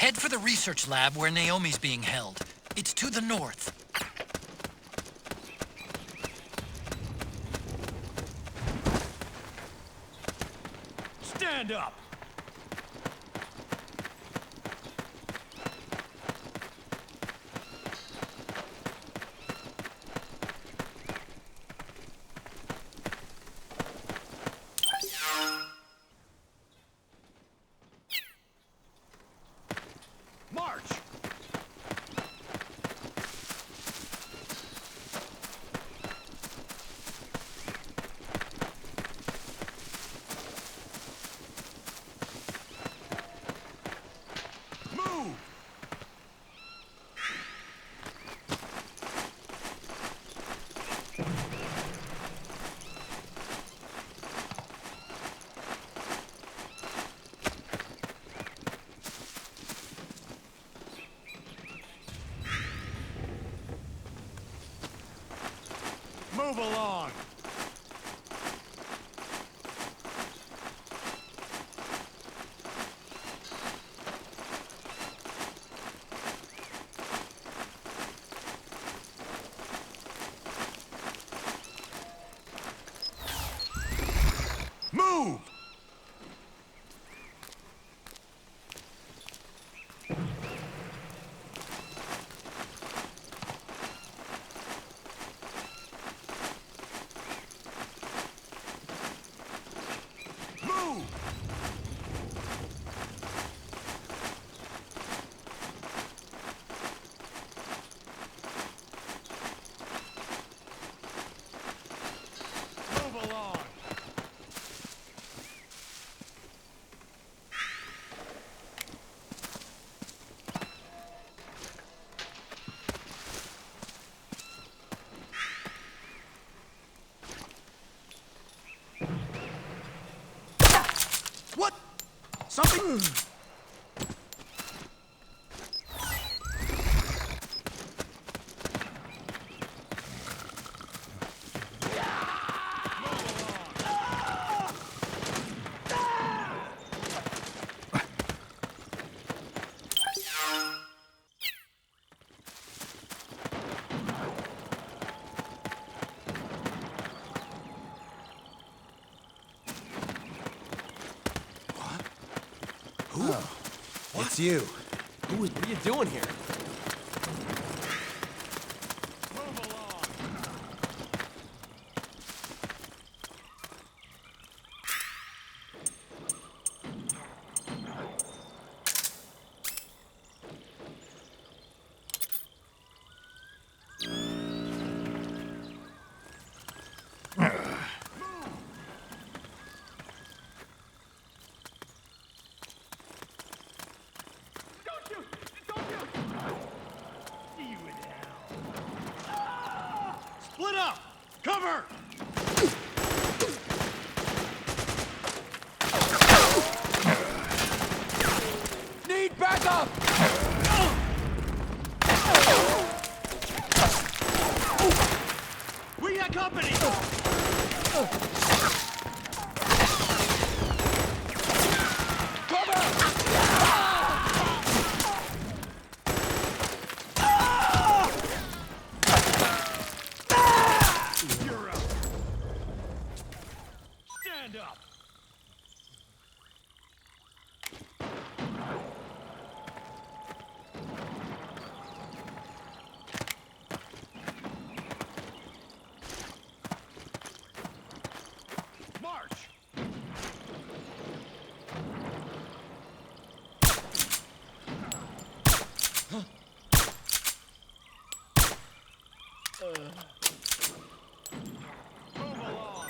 Head for the research lab where Naomi's being held. It's to the north. Stand up! March! Move! Move along! Move! Move! Move along! What? Something? It's you. What are you doing here? Move along! Don't shoot! Don't shoot! See you in hell. Split up! Cover! Need backup! We got company! You're up! Stand up! March! Move along!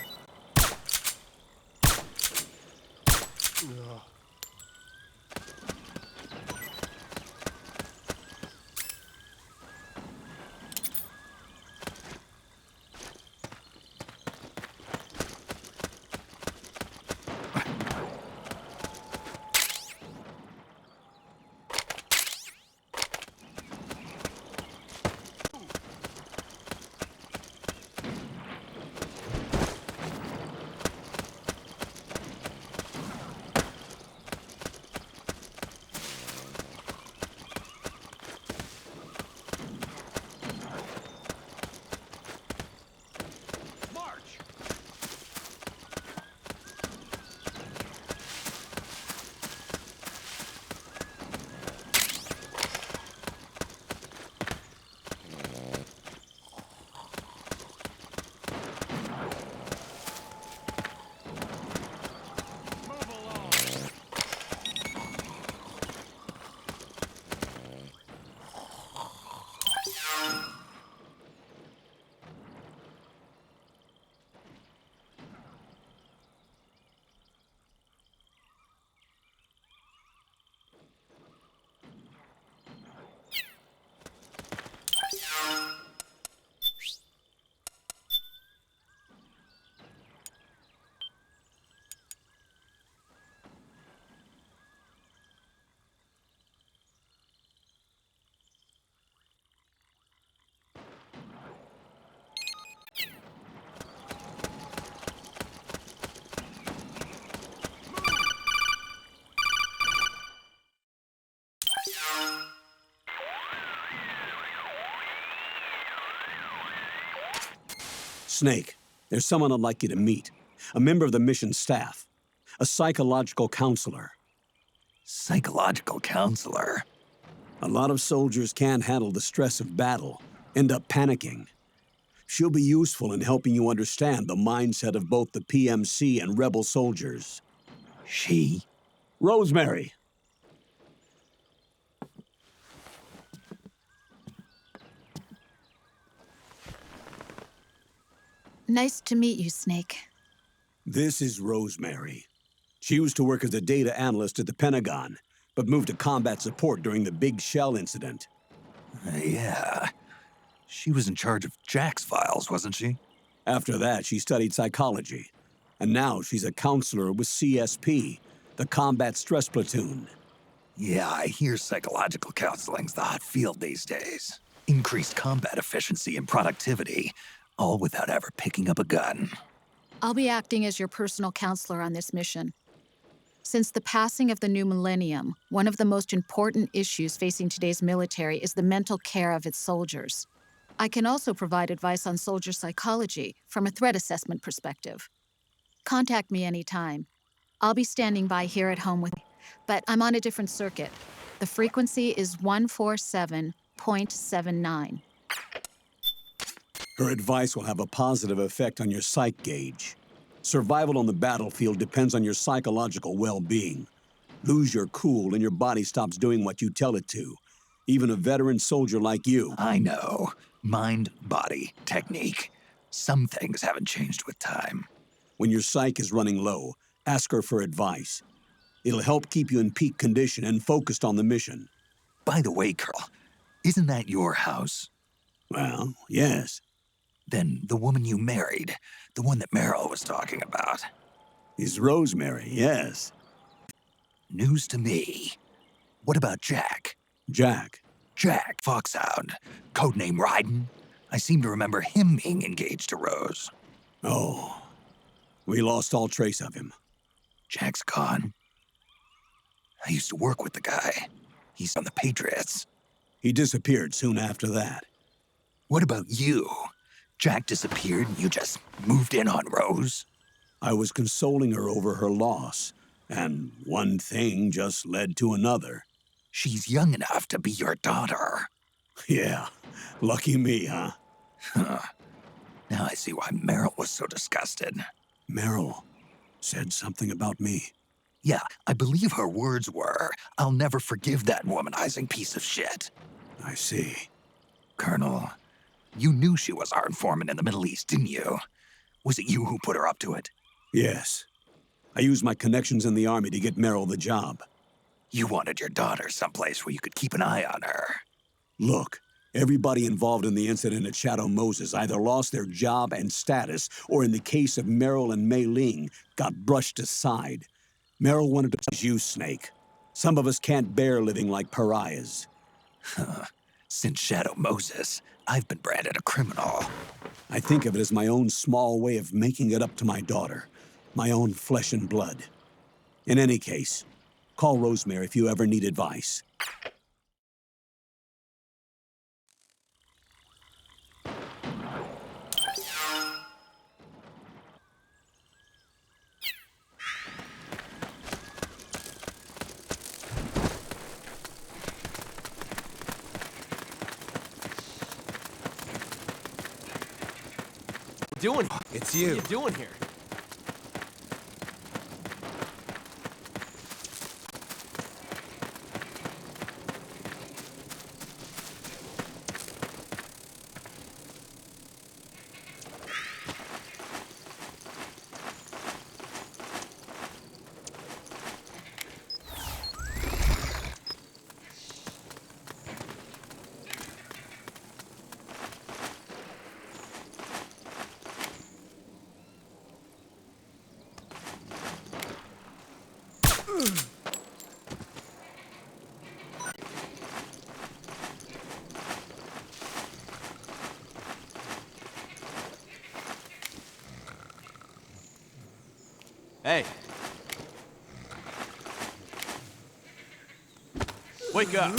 Snake, there's someone I'd like you to meet. A member of the mission staff. A psychological counselor. Psychological counselor? A lot of soldiers can't handle the stress of battle, end up panicking. She'll be useful in helping you understand the mindset of both the PMC and rebel soldiers. She? Rosemary. Nice to meet you, Snake. This is Rosemary. She used to work as a data analyst at the Pentagon, but moved to combat support during the Big Shell incident. Yeah. She was in charge of Jack's files, wasn't she? After that, she studied psychology. And now she's a counselor with CSP, the Combat Stress Platoon. Yeah, I hear psychological counseling's the hot field these days. Increased combat efficiency and productivity, all without ever picking up a gun. I'll be acting as your personal counselor on this mission. Since the passing of the new millennium, one of the most important issues facing today's military is the mental care of its soldiers. I can also provide advice on soldier psychology from a threat assessment perspective. Contact me anytime. I'll be standing by here at home with you, but I'm on a different circuit. The frequency is 147.79. Her advice will have a positive effect on your psych gauge. Survival on the battlefield depends on your psychological well-being. Lose your cool and your body stops doing what you tell it to. Even a veteran soldier like you. I know. Mind, body, technique. Some things haven't changed with time. When your psyche is running low, ask her for advice. It'll help keep you in peak condition and focused on the mission. By the way, Carl, isn't that your house? Well, yes. Then the woman you married, the one that Meryl was talking about. Is Rosemary, yes. News to me. What about Jack? Jack. Jack Foxhound, codename Ryden. I seem to remember him being engaged to Rose. Oh, we lost all trace of him. Jack's gone. I used to work with the guy. He's on the Patriots. He disappeared soon after that. What about you? Jack disappeared and you just moved in on Rose? I was consoling her over her loss, and one thing just led to another. She's young enough to be your daughter. Yeah, lucky me, huh? Huh. Now I see why Meryl was so disgusted. Meryl said something about me. Yeah, I believe her words were, "I'll never forgive that womanizing piece of shit." I see. Colonel, you knew she was our informant in the Middle East, didn't you? Was it you who put her up to it? Yes. I used my connections in the army to get Meryl the job. You wanted your daughter someplace where you could keep an eye on her. Look, everybody involved in the incident at Shadow Moses either lost their job and status, or in the case of Meryl and Mei Ling, got brushed aside. Meryl wanted to please you, Snake. Some of us can't bear living like pariahs. Since Shadow Moses, I've been branded a criminal. I think of it as my own small way of making it up to my daughter. My own flesh and blood. In any case, call Rosemary if you ever need advice. Doing? It's What are you. you doing here? Hey. Wake up.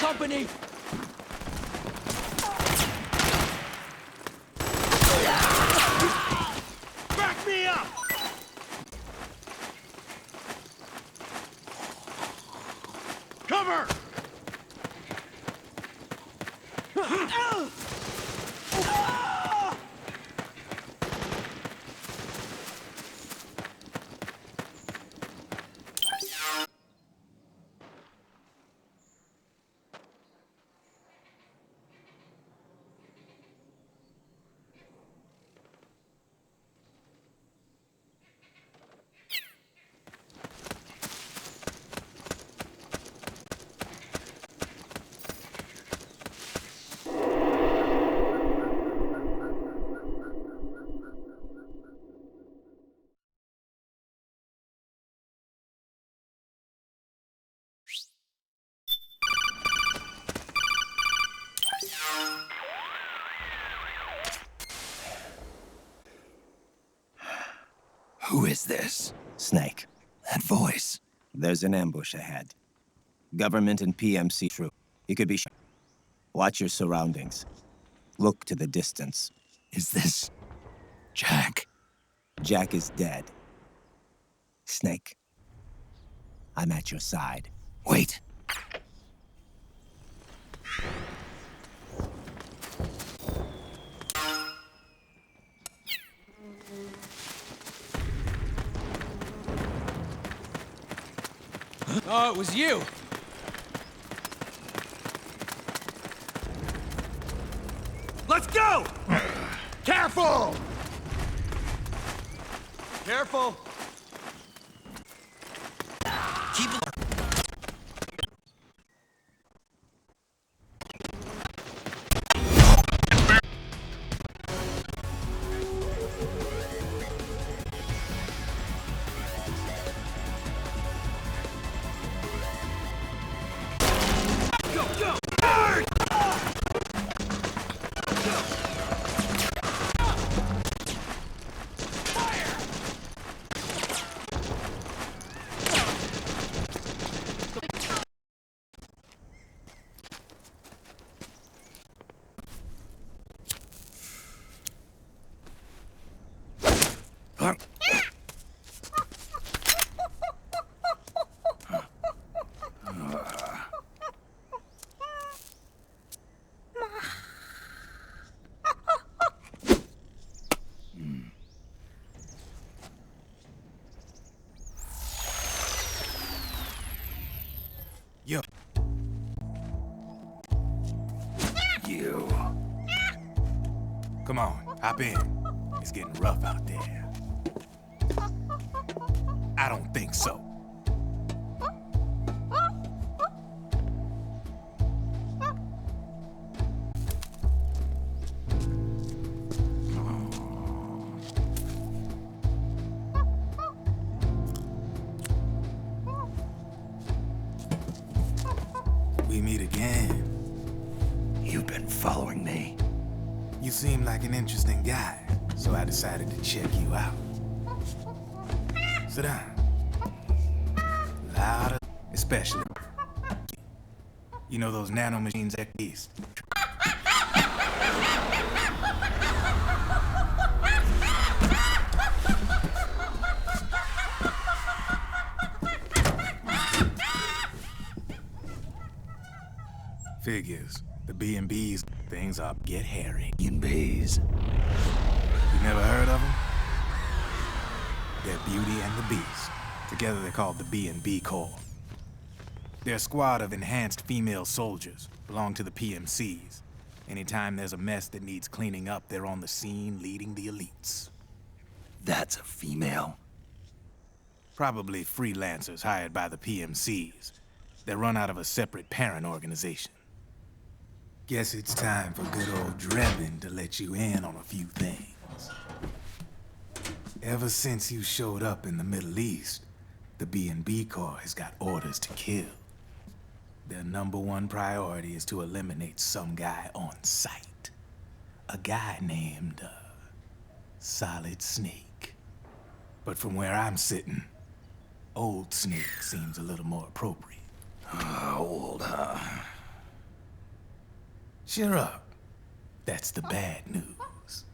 company! Back me up! Cover! Who is this? Snake, That voice. there's an ambush ahead. Government and PMC troop. You could be shot. Watch your surroundings. Look to the distance. Is this Jack? Jack is dead. Snake, I'm at your side. Wait. Oh, it was you! Let's go! Careful! Careful! Keep alert. Go, go! Yo. You. Come on, hop in. It's getting rough out there. I don't think so. We meet again. You've been following me. You seem like an interesting guy, so I decided to check you out. Sit down. Loud, especially. You know those nanomachines at east? Figures. The B&Bs, things are get hairy. B&Bs. You never heard of them? They're Beauty and the Beast. Together they're called the B&B Corps. They're a squad of enhanced female soldiers, belong to the PMCs. Anytime there's a mess that needs cleaning up, they're on the scene leading the elites. That's a female. Probably freelancers hired by the PMCs. They're run out of a separate parent organization. Guess it's time for good old Drebin to let you in on a few things. Ever since you showed up in the Middle East, the B&B Corps has got orders to kill. Their #1 priority is to eliminate some guy on sight. A guy named, Solid Snake. But from where I'm sitting, Old Snake seems a little more appropriate. Old, huh? Cheer up. That's the bad news.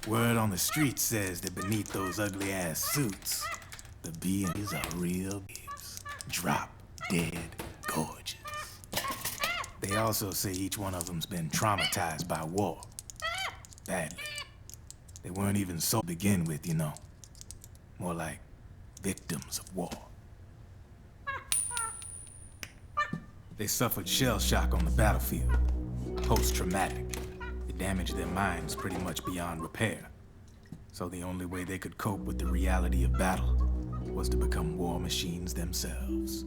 Word on the street says that beneath those ugly-ass suits, the BMs are real babes. Drop dead gorgeous. They also say each one of them's been traumatized by war. Badly. They weren't even so to begin with, you know. More like victims of war. They suffered shell shock on the battlefield. Post-traumatic. It damaged their minds pretty much beyond repair. So the only way they could cope with the reality of battle was to become war machines themselves.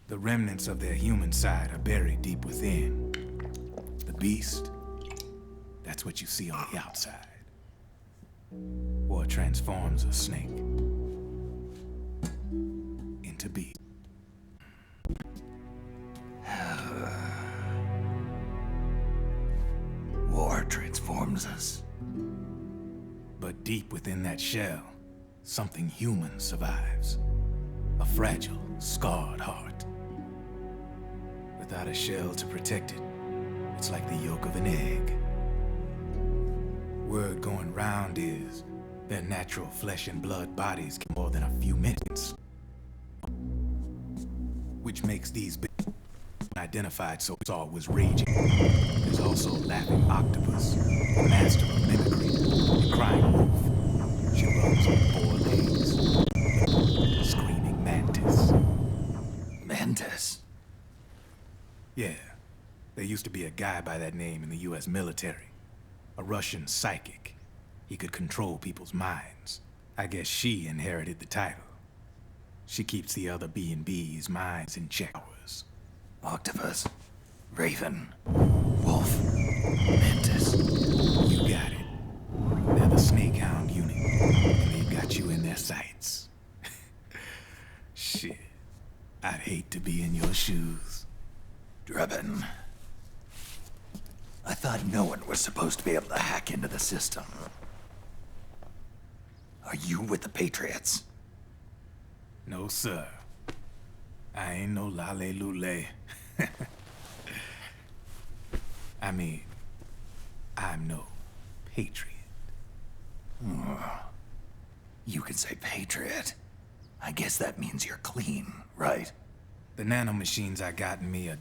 The remnants of their human side are buried deep within. The beast, that's what you see on the outside. War transforms a snake into beast. War transforms us. But deep within that shell, something human survives. A fragile, scarred heart. Without a shell to protect it, it's like the yolk of an egg. Word going round is their natural flesh and blood bodies get more than a few minutes. Which makes these identified so Saw was raging. There's also Laughing Octopus, the master of mimicry, and Crying Wolf. She runs on 4 legs. Screaming Mantis. Mantis? Yeah, there used to be a guy by that name in the US military. A Russian psychic. He could control people's minds. I guess she inherited the title. She keeps the other B&B's minds in check. Octopus, Raven, Wolf, Mantis. You got it. They're the Snake Hound unit, and they've got you in their sights. Shit. I'd hate to be in your shoes. Drebin. I thought no one was supposed to be able to hack into the system. Are you with the Patriots? No, sir. I ain't no lale-lule. I mean, I'm no patriot. You can say Patriot. I guess that means you're clean, right? The nanomachines I got in me are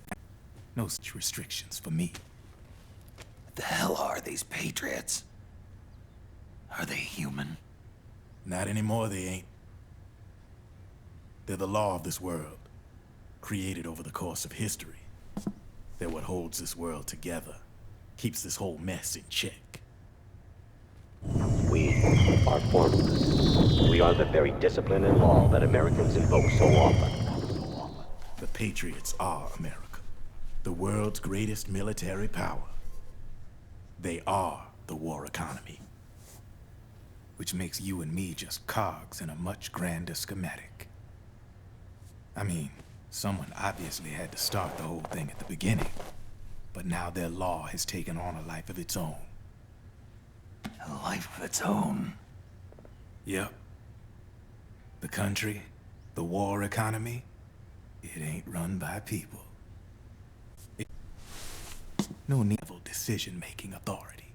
no such restrictions for me. What the hell are these Patriots? Are they human? Not anymore, they ain't. They're the law of this world, created over the course of history. They're what holds this world together, keeps this whole mess in check. We are formless. We are the very discipline and law that Americans invoke so often. The Patriots are America, the world's greatest military power. They are the war economy, which makes you and me just cogs in a much grander schematic. I mean, someone obviously had to start the whole thing at the beginning, but now their law has taken on a life of its own. A life of its own. Yep. The country, the war economy, it ain't run by people. No need for decision-making authority.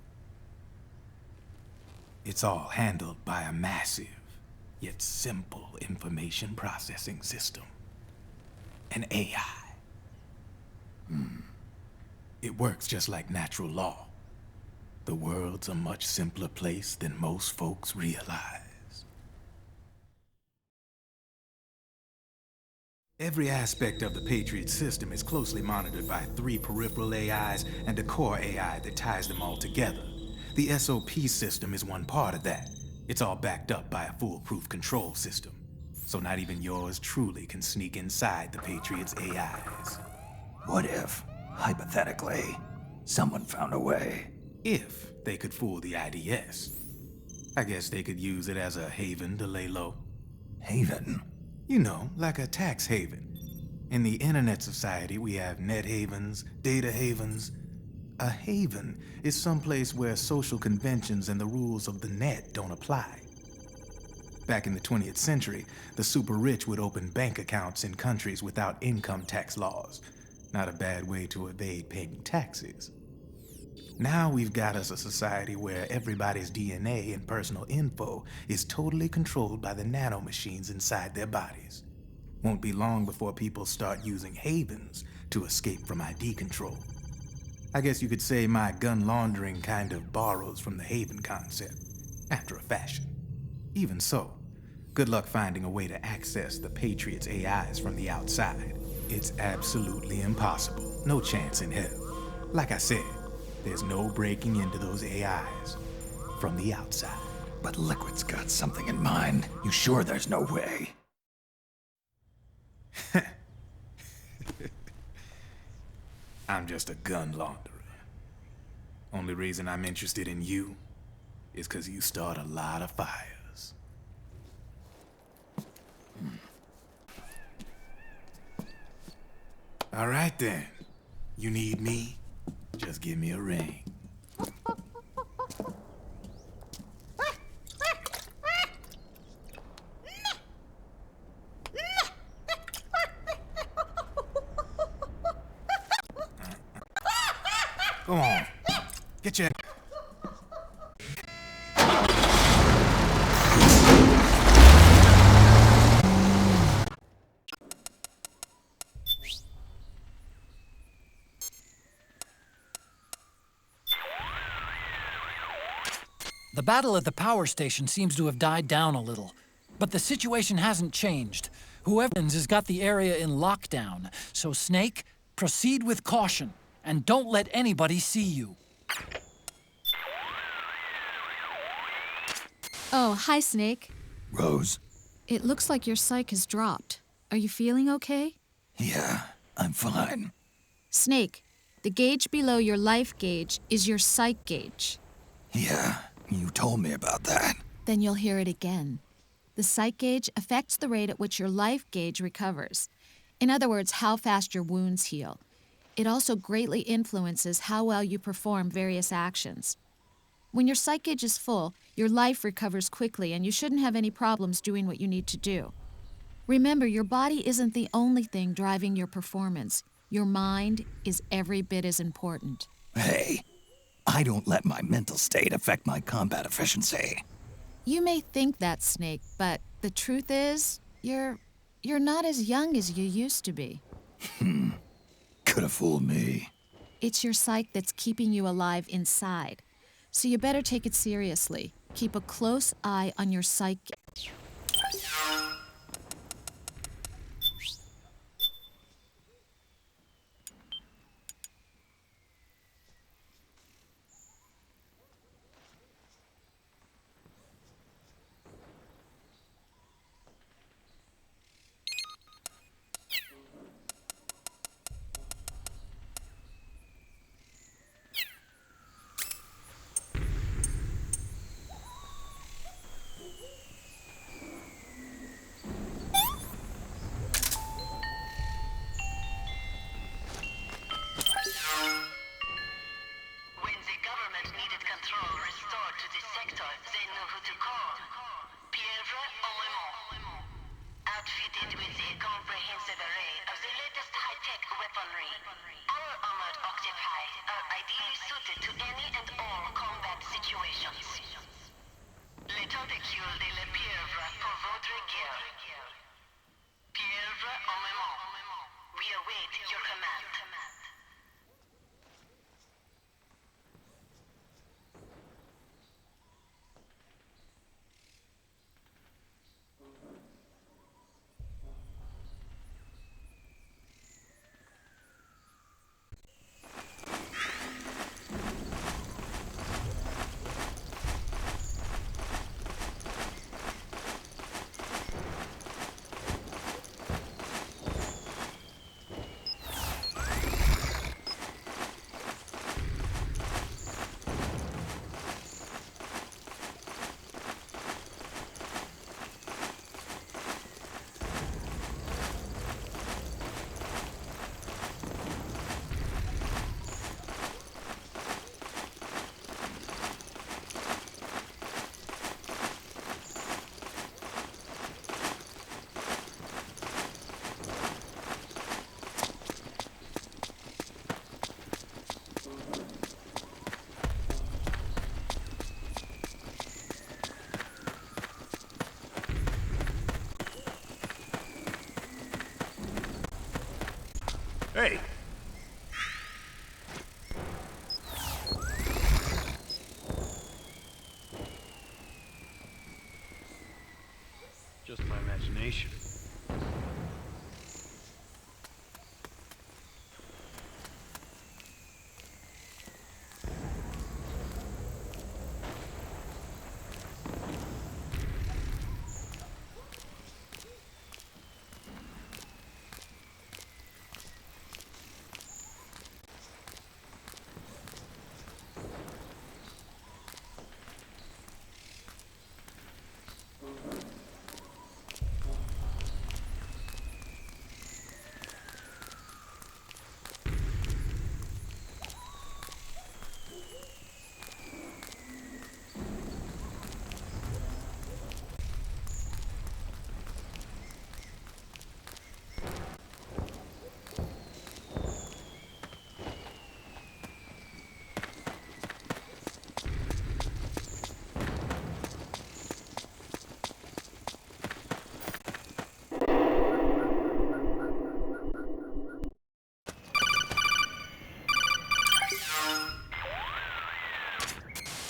It's all handled by a massive, yet simple information processing system. An AI. It works just like natural law. The world's a much simpler place than most folks realize. Every aspect of the Patriot system is closely monitored by 3 peripheral AIs and a core AI that ties them all together. The SOP system is one part of that. It's all backed up by a foolproof control system. So not even yours truly can sneak inside the Patriots' AIs. What if, hypothetically, someone found a way? If they could fool the IDS. I guess they could use it as a haven to lay low. Haven? You know, like a tax haven. In the internet society, we have net havens, data havens. A haven is someplace where social conventions and the rules of the net don't apply. Back in the 20th century, the super rich would open bank accounts in countries without income tax laws. Not a bad way to evade paying taxes. Now we've got us a society where everybody's DNA and personal info is totally controlled by the nanomachines inside their bodies. Won't be long before people start using havens to escape from ID control. I guess you could say my gun laundering kind of borrows from the haven concept, after a fashion. Even so, good luck finding a way to access the Patriots' AIs from the outside. It's absolutely impossible. No chance in hell. Like I said, there's no breaking into those AIs from the outside. But Liquid's got something in mind. You sure there's no way? I'm just a gun launderer. Only reason I'm interested in you is because you start a lot of fires. All right then. You need me? Just give me a ring. Go on. Get your... The battle at the power station seems to have died down a little, but the situation hasn't changed. Whoever has got the area in lockdown, so Snake, proceed with caution, and don't let anybody see you. Oh, hi, Snake. Rose? It looks like your psych has dropped. Are you feeling okay? Yeah, I'm fine. Snake, the gauge below your life gauge is your psych gauge. Yeah, you told me about that. Then you'll hear it again. The psych gauge affects the rate at which your life gauge recovers. In other words, how fast your wounds heal. It also greatly influences how well you perform various actions. When your psych gauge is full, your life recovers quickly and you shouldn't have any problems doing what you need to do. Remember, your body isn't the only thing driving your performance. Your mind is every bit as important. Hey, I don't let my mental state affect my combat efficiency. You may think that, Snake, but the truth is, you're not as young as you used to be. Could have fooled me. It's your psyche that's keeping you alive inside. So you better take it seriously. Keep a close eye on your psyche.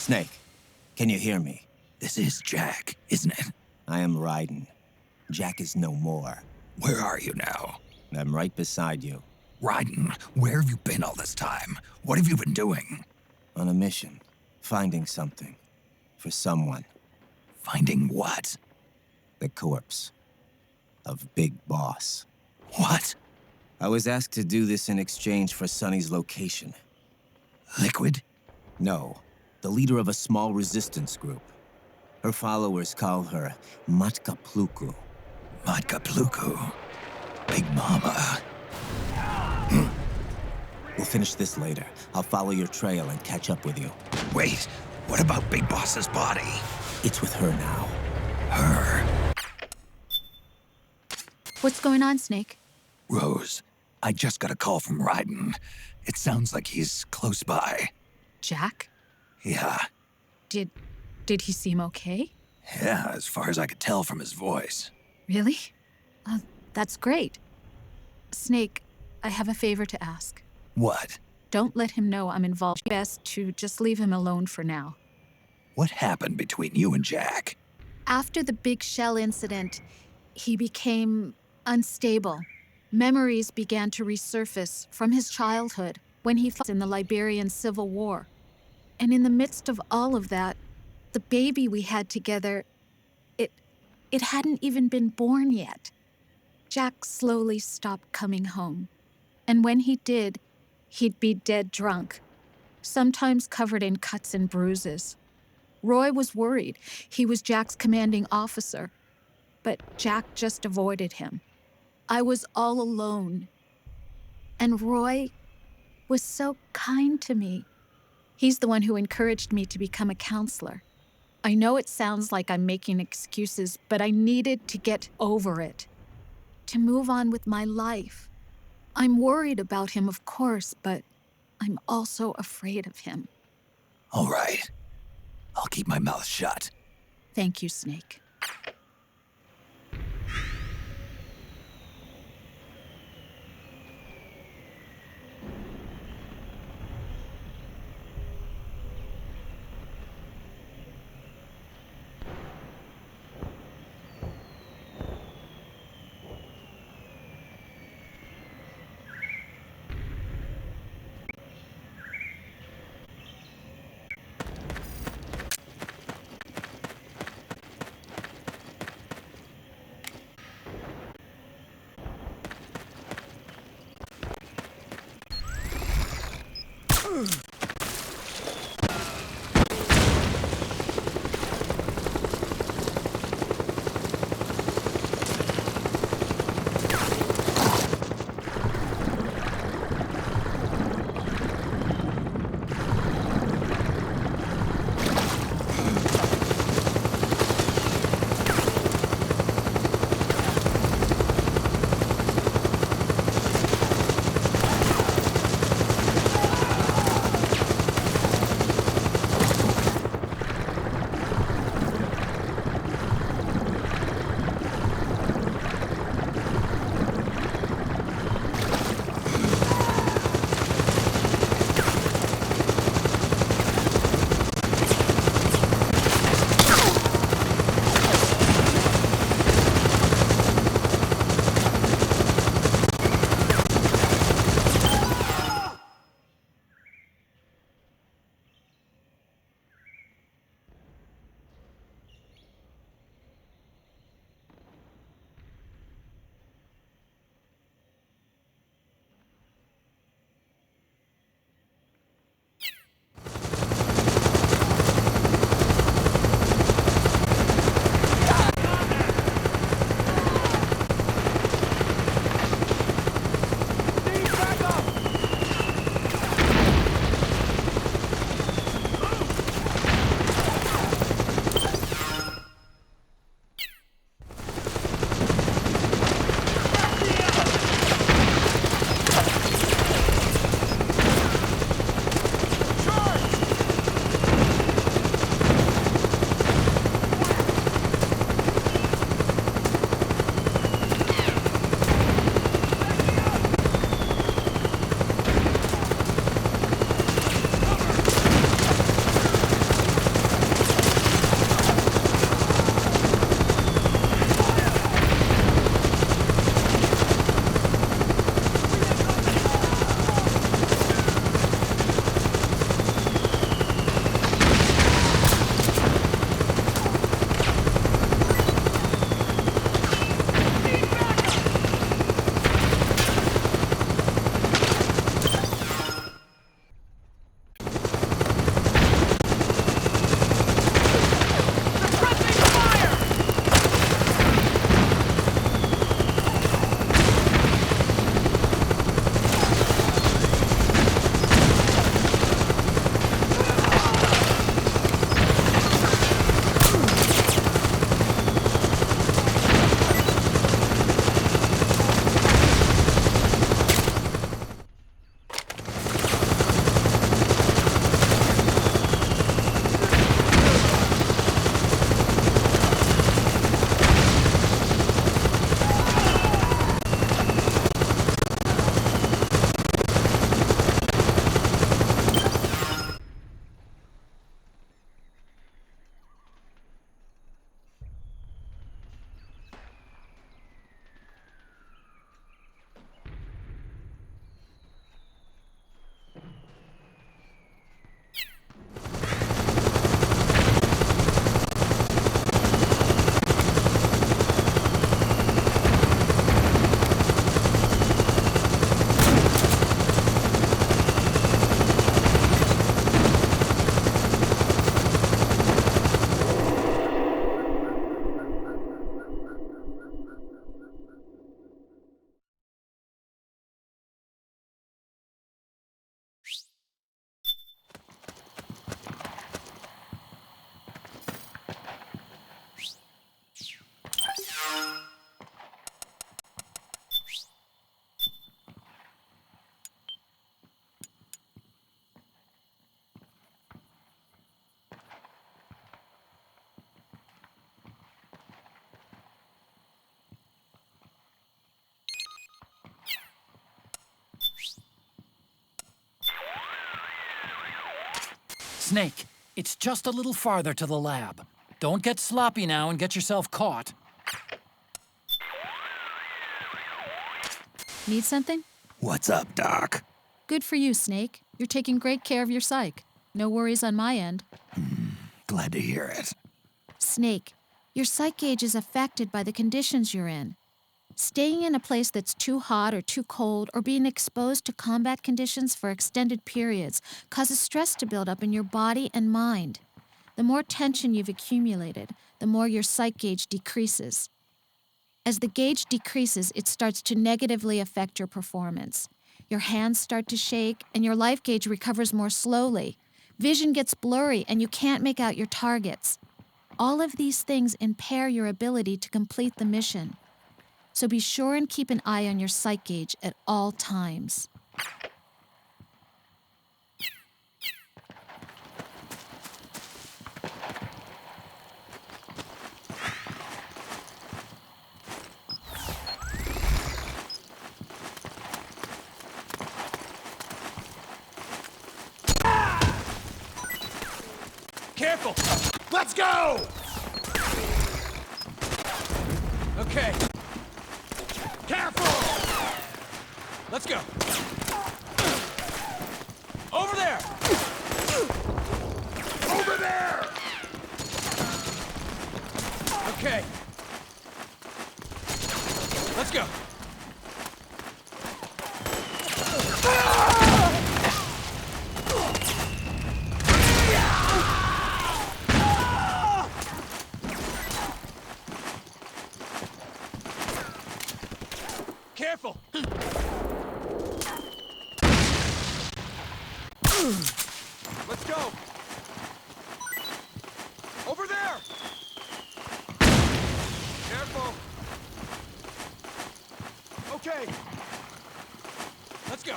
Snake, can you hear me? This is Jack, isn't it? I am Raiden. Jack is no more. Where are you now? I'm right beside you. Raiden, where have you been all this time? What have you been doing? On a mission. Finding something. For someone. Finding what? The corpse. Of Big Boss. What? I was asked to do this in exchange for Sonny's location. Liquid? No. The leader of a small resistance group. Her followers call her Matka Pluku. Matka Pluku. Big Mama. We'll finish this later. I'll follow your trail and catch up with you. Wait, what about Big Boss's body? It's with her now. Her? What's going on, Snake? Rose, I just got a call from Raiden. It sounds like he's close by. Jack? Yeah. Did he seem okay? Yeah, as far as I could tell from his voice. Really? That's great. Snake, I have a favor to ask. What? Don't let him know I'm involved. Best to just leave him alone for now. What happened between you and Jack? After the big shell incident, he became unstable. Memories began to resurface from his childhood when he fought in the Liberian Civil War. And in the midst of all of that, the baby we had together, it hadn't even been born yet. Jack slowly stopped coming home. And when he did, he'd be dead drunk, sometimes covered in cuts and bruises. Roy was worried. He was Jack's commanding officer. But Jack just avoided him. I was all alone. And Roy was so kind to me. He's the one who encouraged me to become a counselor. I know it sounds like I'm making excuses, but I needed to get over it, to move on with my life. I'm worried about him, of course, but I'm also afraid of him. All right. I'll keep my mouth shut. Thank you, Snake. Snake, it's just a little farther to the lab. Don't get sloppy now and get yourself caught. Need something? What's up, Doc? Good for you, Snake. You're taking great care of your psych. No worries on my end. Glad to hear it. Snake, your psych gauge is affected by the conditions you're in. Staying in a place that's too hot or too cold or being exposed to combat conditions for extended periods causes stress to build up in your body and mind. The more tension you've accumulated, the more your psych gauge decreases. As the gauge decreases, it starts to negatively affect your performance. Your hands start to shake, and your life gauge recovers more slowly. Vision gets blurry, and you can't make out your targets. All of these things impair your ability to complete the mission. So be sure and keep an eye on your psych gauge at all times. Careful! Let's go! Okay. Careful! Let's go. Over there! Over there! Okay. Let's go. Careful! Let's go! Over there! Careful! Okay! Let's go!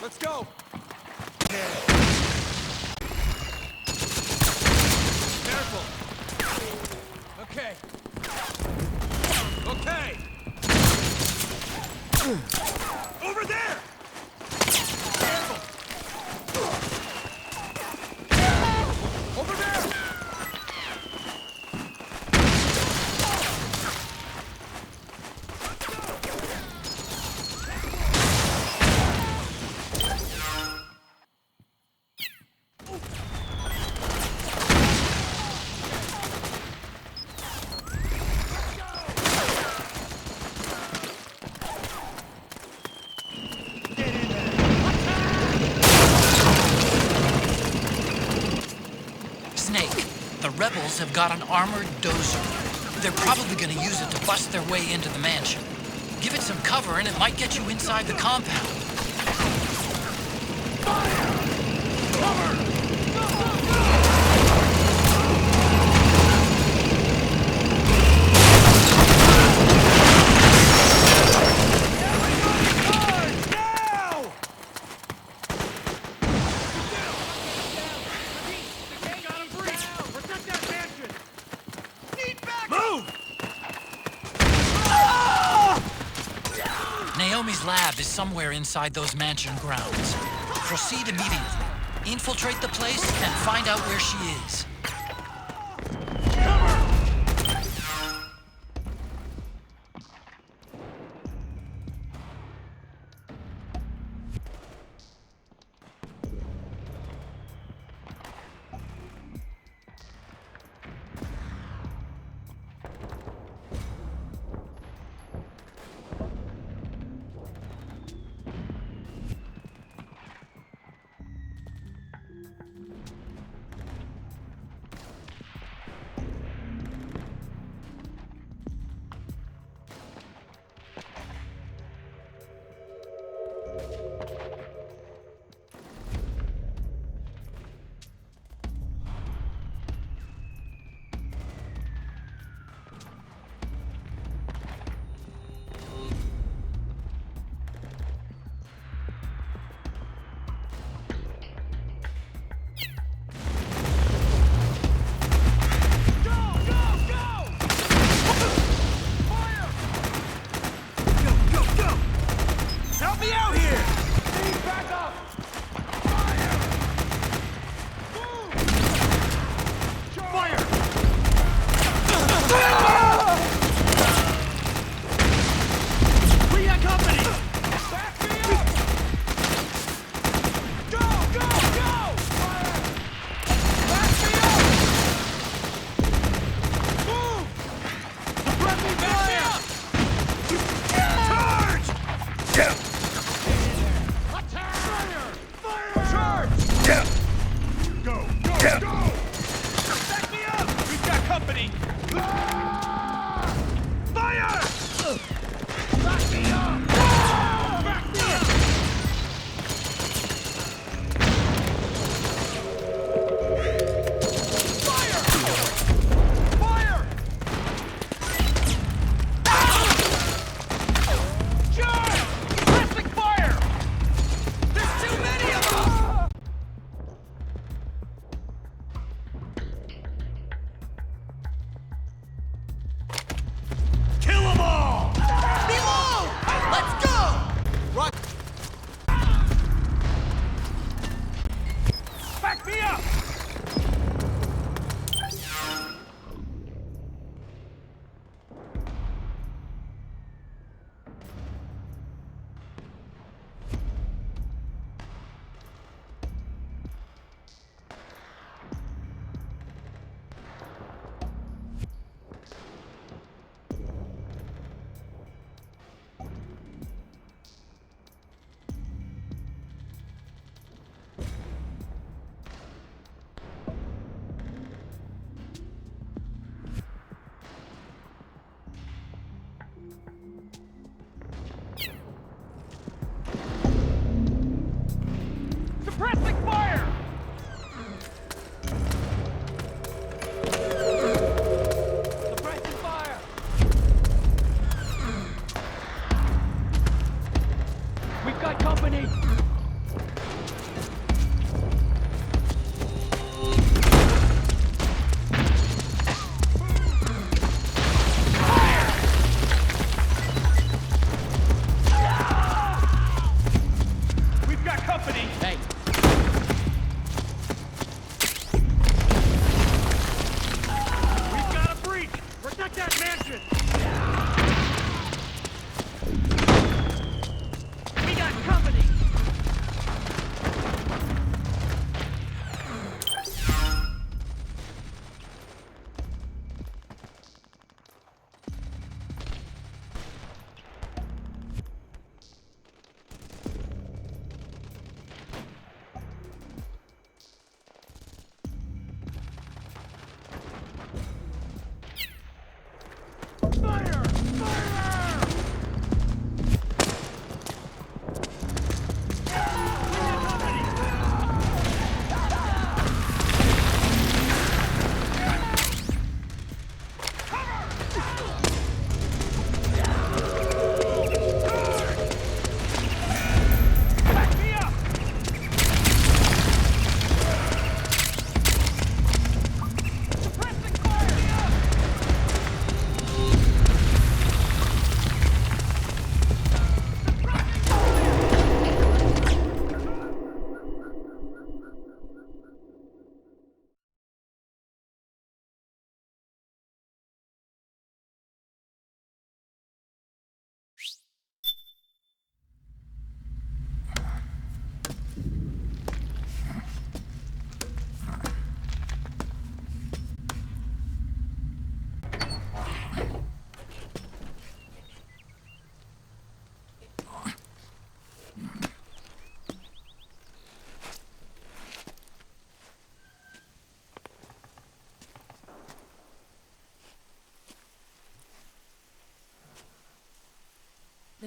Let's go! Careful! Okay! Okay! Over there! Careful! Over there! Snake, the rebels have got an armored dozer. They're probably gonna use it to bust their way into the mansion. Give it some cover and it might get you inside the compound. Naomi's lab is somewhere inside those mansion grounds. Proceed immediately. Infiltrate the place and find out where she is.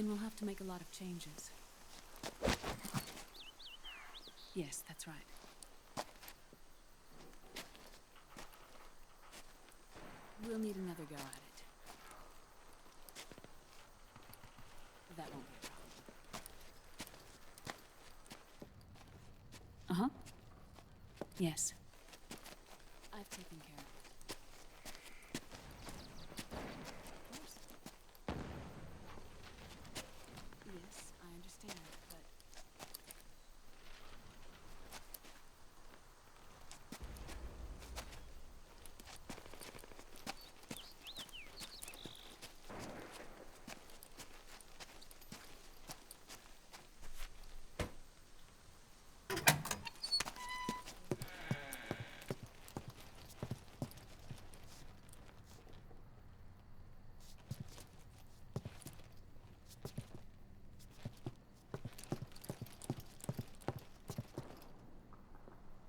Then we'll have to make a lot of changes. Yes, that's right. We'll need another go at it. That won't be a problem. Uh-huh. Yes. I've taken care of it. Of course. Yes, I understand, but...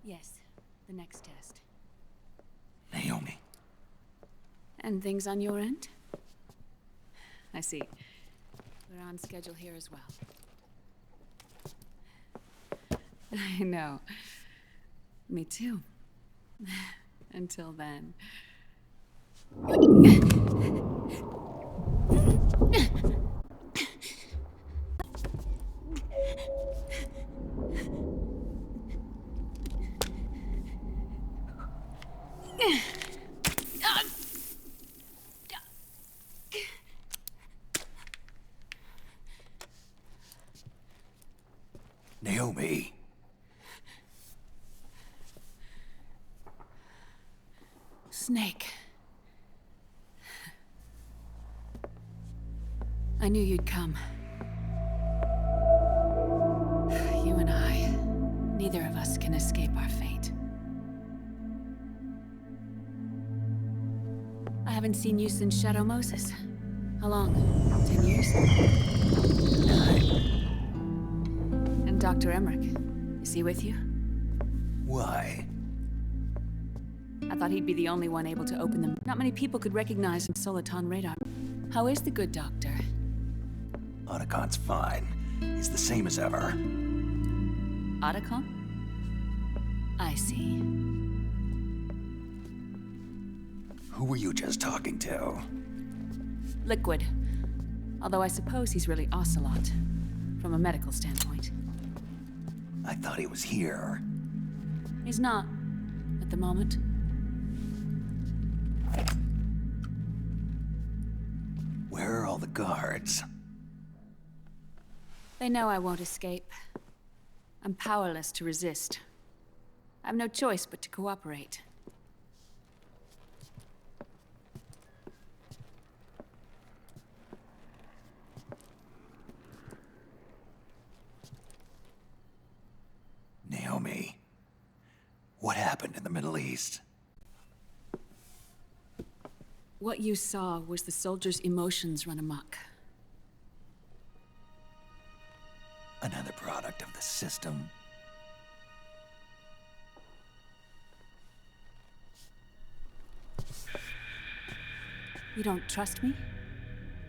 Yes, the next test. Naomi. And things on your end? I see. We're on schedule here as well. I know. Me too. Until then. Naomi. Snake. I knew you'd come. You and I, neither of us can escape our fate. I haven't seen you since Shadow Moses. How long? 10 years? 9. And Dr. Emmerich, is he with you? Why? I thought he'd be the only one able to open them. Not many people could recognize him Soliton radar. How is the good doctor? Otacon's fine. He's the same as ever. Otacon? I see. Who were you just talking to? Liquid. Although I suppose he's really Ocelot, from a medical standpoint. I thought he was here. He's not, at the moment. Where are all the guards? They know I won't escape. I'm powerless to resist. I have no choice but to cooperate. Naomi, what happened in the Middle East? What you saw was the soldiers' emotions run amok. Another product of the system. You don't trust me?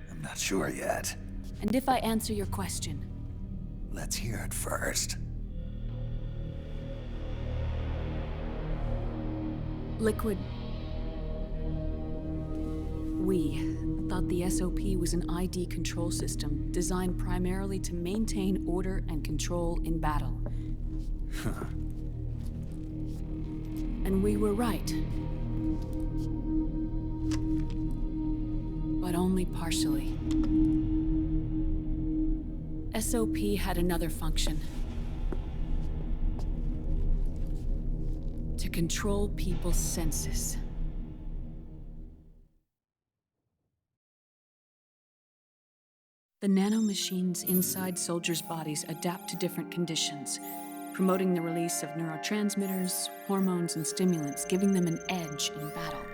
I'm not sure yet. And if I answer your question? Let's hear it first. Liquid. We thought the SOP was an ID control system designed primarily to maintain order and control in battle. And we were right. But only partially. SOP had another function. To control people's senses. The nanomachines inside soldiers' bodies adapt to different conditions, promoting the release of neurotransmitters, hormones, and stimulants, giving them an edge in battle.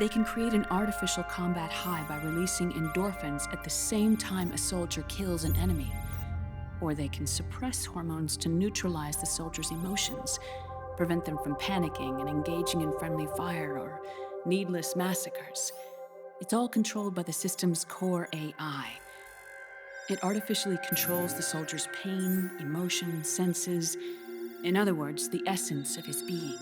They can create an artificial combat high by releasing endorphins at the same time a soldier kills an enemy. Or they can suppress hormones to neutralize the soldier's emotions, prevent them from panicking and engaging in friendly fire or needless massacres. It's all controlled by the system's core AI. It artificially controls the soldier's pain, emotion, senses. In other words, the essence of his being.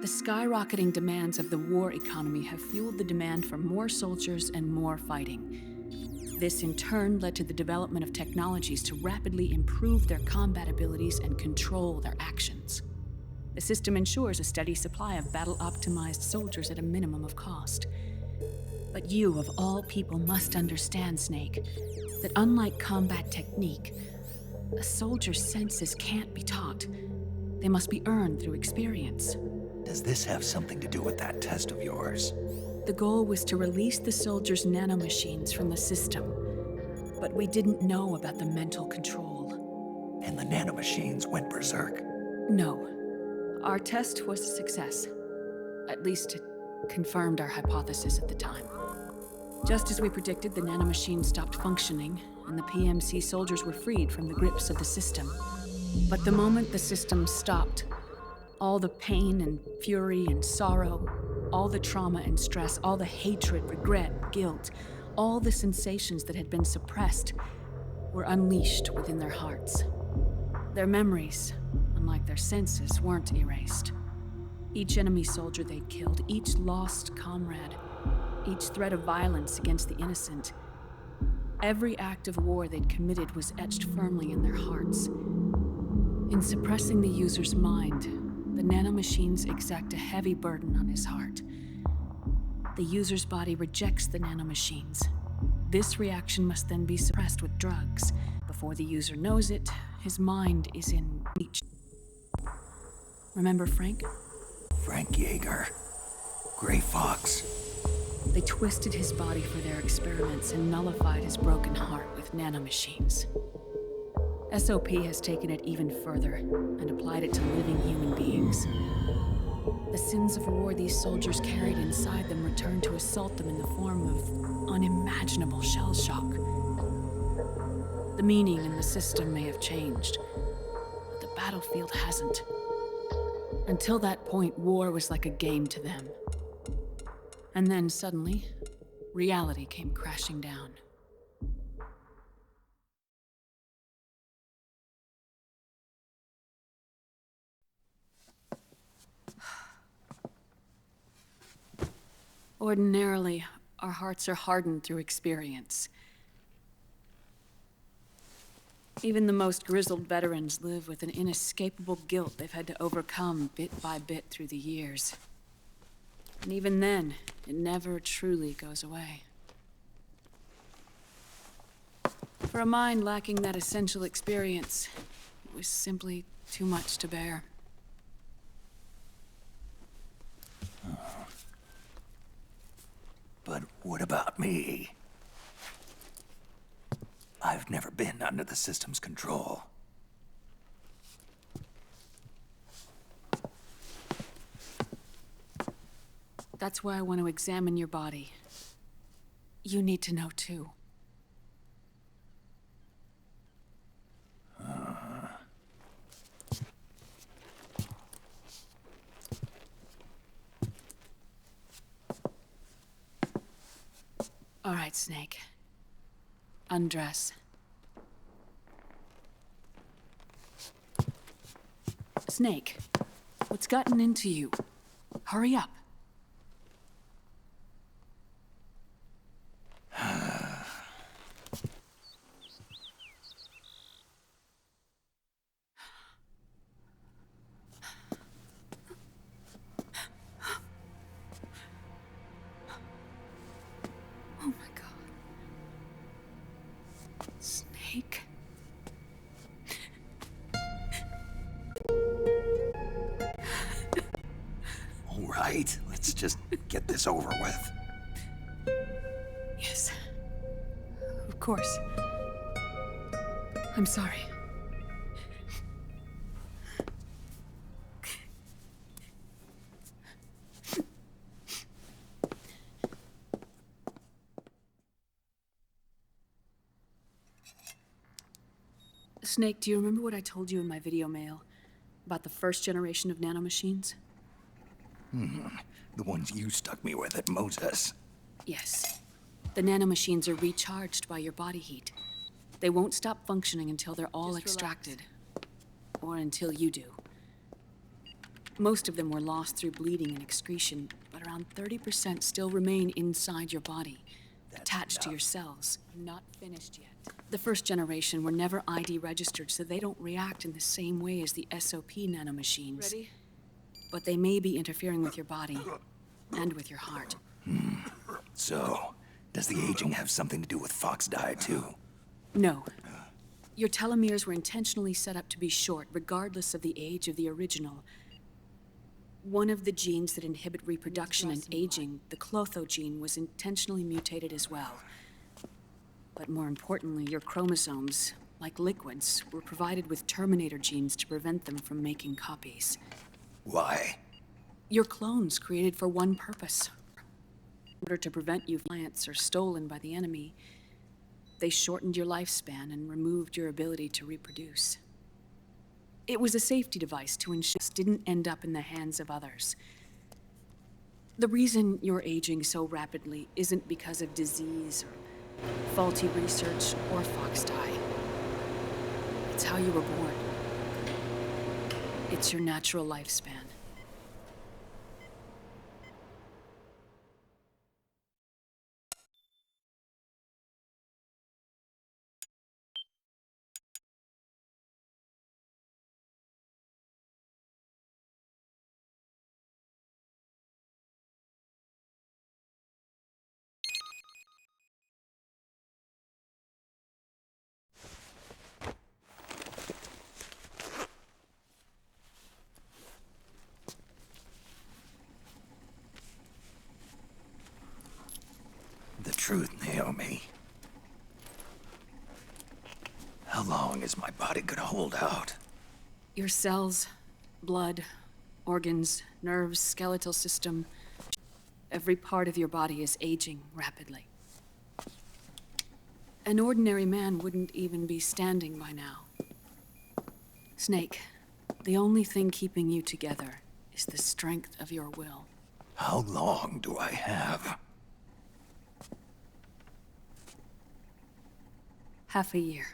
The skyrocketing demands of the war economy have fueled the demand for more soldiers and more fighting. This in turn led to the development of technologies to rapidly improve their combat abilities and control their actions. The system ensures a steady supply of battle-optimized soldiers at a minimum of cost. But you, of all people, must understand, Snake, that unlike combat technique, a soldier's senses can't be taught. They must be earned through experience. Does this have something to do with that test of yours? The goal was to release the soldiers' nanomachines from the system, but we didn't know about the mental control. And the nanomachines went berserk? No. Our test was a success. At least it confirmed our hypothesis at the time. Just as we predicted, the nanomachines stopped functioning, and the PMC soldiers were freed from the grips of the system. But the moment the system stopped, all the pain and fury and sorrow, all the trauma and stress, all the hatred, regret, guilt, all the sensations that had been suppressed were unleashed within their hearts. Their memories, unlike their senses, weren't erased. Each enemy soldier they'd killed, each lost comrade, each threat of violence against the innocent, every act of war they'd committed was etched firmly in their hearts. In suppressing the user's mind, the nanomachines exact a heavy burden on his heart. The user's body rejects the nanomachines. This reaction must then be suppressed with drugs. Before the user knows it, his mind is in reach. Remember Frank? Frank Yeager. Gray Fox. They twisted his body for their experiments and nullified his broken heart with nanomachines. SOP has taken it even further and applied it to living human beings. The sins of war these soldiers carried inside them returned to assault them in the form of unimaginable shell shock. The meaning in the system may have changed, but the battlefield hasn't. Until that point, war was like a game to them. And then suddenly, reality came crashing down. Ordinarily, our hearts are hardened through experience. Even the most grizzled veterans live with an inescapable guilt they've had to overcome bit by bit through the years. And even then, it never truly goes away. For a mind lacking that essential experience, it was simply too much to bear. But what about me? I've never been under the system's control. That's why I want to examine your body. You need to know too. All right, Snake. Undress. Snake, what's gotten into you? Hurry up. Oh my God. Snake? All right, let's just get this over with. Yes. Of course. I'm sorry. Snake, do you remember what I told you in my video mail about the first generation of nanomachines? The ones you stuck me with at Moses. Yes. The nanomachines are recharged by your body heat. They won't stop functioning until they're all extracted. Or until you do. Most of them were lost through bleeding and excretion, but around 30% still remain inside your body, attached to your cells. Not finished yet. The first generation were never ID registered, so they don't react in the same way as the SOP nanomachines. Ready? But they may be interfering with your body and with your heart. So, does the aging have something to do with fox dye, too? No. Your telomeres were intentionally set up to be short, regardless of the age of the original. One of the genes that inhibit reproduction and aging, the Clotho gene, was intentionally mutated as well. But more importantly, your chromosomes, like liquids, were provided with terminator genes to prevent them from making copies. Why? Your clones created for one purpose. In order to prevent you from plants or stolen by the enemy, they shortened your lifespan and removed your ability to reproduce. It was a safety device to ensure this didn't end up in the hands of others. The reason you're aging so rapidly isn't because of disease or faulty research or fox dye. It's how you were born. It's your natural lifespan. The truth, Naomi. How long is my body gonna hold out? Your cells, blood, organs, nerves, skeletal system, every part of your body is aging rapidly. An ordinary man wouldn't even be standing by now. Snake, the only thing keeping you together is the strength of your will. How long do I have? Half a year.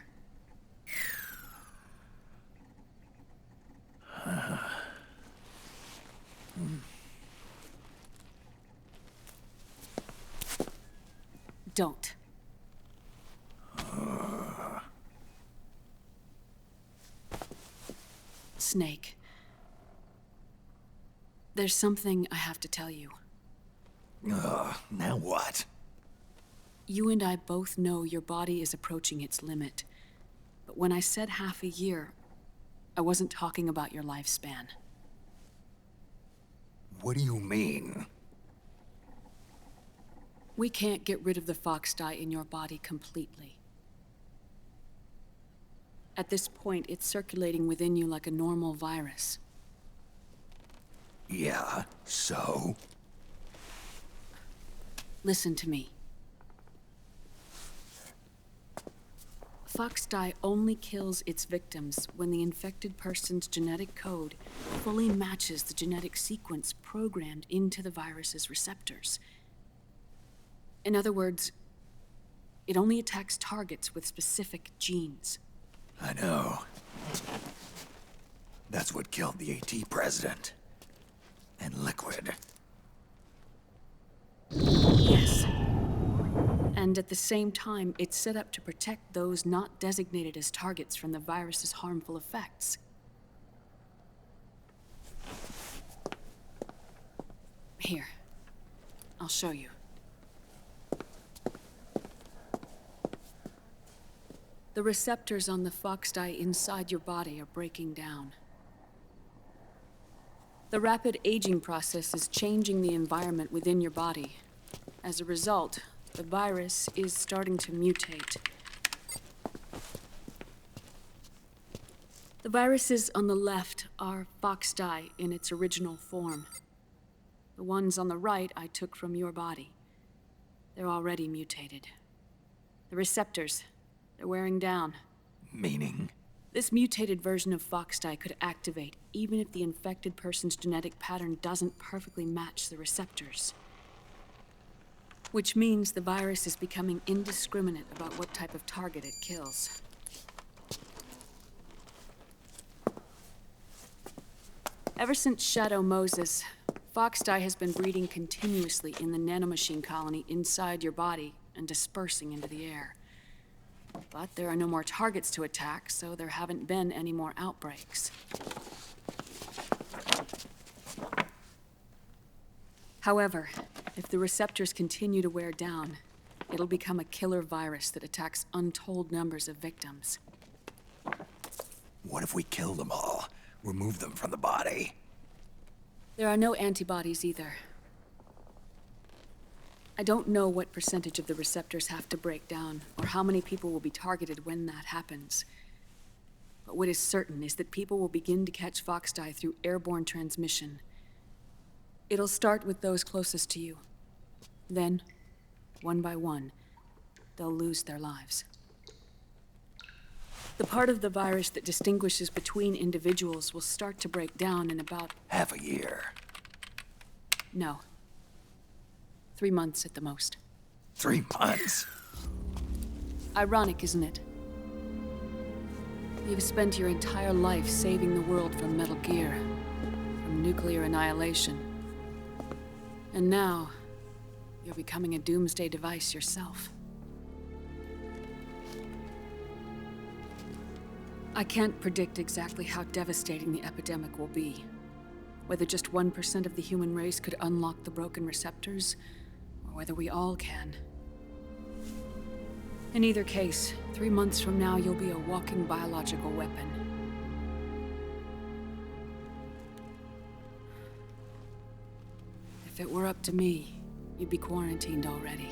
Don't. Snake. There's something I have to tell you. Now what? You and I both know your body is approaching its limit. But when I said half a year, I wasn't talking about your lifespan. What do you mean? We can't get rid of the fox dye in your body completely. At this point, it's circulating within you like a normal virus. Yeah, so? Listen to me. Fox dye only kills its victims when the infected person's genetic code fully matches the genetic sequence programmed into the virus's receptors. In other words, it only attacks targets with specific genes. I know. That's what killed the AT president. And Liquid. Yes. And at the same time, it's set up to protect those not designated as targets from the virus's harmful effects. Here, I'll show you. The receptors on the fox dye inside your body are breaking down. The rapid aging process is changing the environment within your body. As a result, the virus is starting to mutate. The viruses on the left are fox dye in its original form. The ones on the right I took from your body. They're already mutated. The receptors, they're wearing down. Meaning? This mutated version of fox dye could activate even if the infected person's genetic pattern doesn't perfectly match the receptors. Which means the virus is becoming indiscriminate about what type of target it kills. Ever since Shadow Moses, Foxdie has been breeding continuously in the nanomachine colony inside your body and dispersing into the air. But there are no more targets to attack, so there haven't been any more outbreaks. However, if the receptors continue to wear down, it'll become a killer virus that attacks untold numbers of victims. What if we kill them all? Remove them from the body? There are no antibodies either. I don't know what percentage of the receptors have to break down, or how many people will be targeted when that happens. But what is certain is that people will begin to catch Foxdie through airborne transmission. It'll start with those closest to you. Then, one by one, they'll lose their lives. The part of the virus that distinguishes between individuals will start to break down in about... half a year. No. 3 months at the most. 3 months? Ironic, isn't it? You've spent your entire life saving the world from Metal Gear, from nuclear annihilation. And now, you're becoming a doomsday device yourself. I can't predict exactly how devastating the epidemic will be. Whether just 1% of the human race could unlock the broken receptors, or whether we all can. In either case, 3 months from now, you'll be a walking biological weapon. If it were up to me, you'd be quarantined already.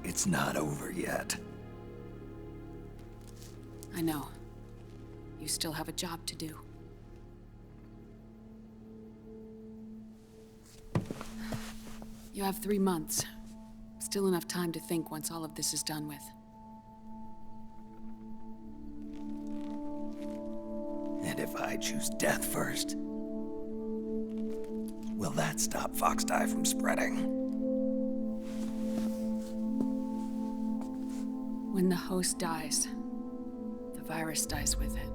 It's not over yet. I know. You still have a job to do. You have 3 months. Still enough time to think once all of this is done with. And if I choose death first, will that stop Foxdie from spreading? When the host dies, the virus dies with it.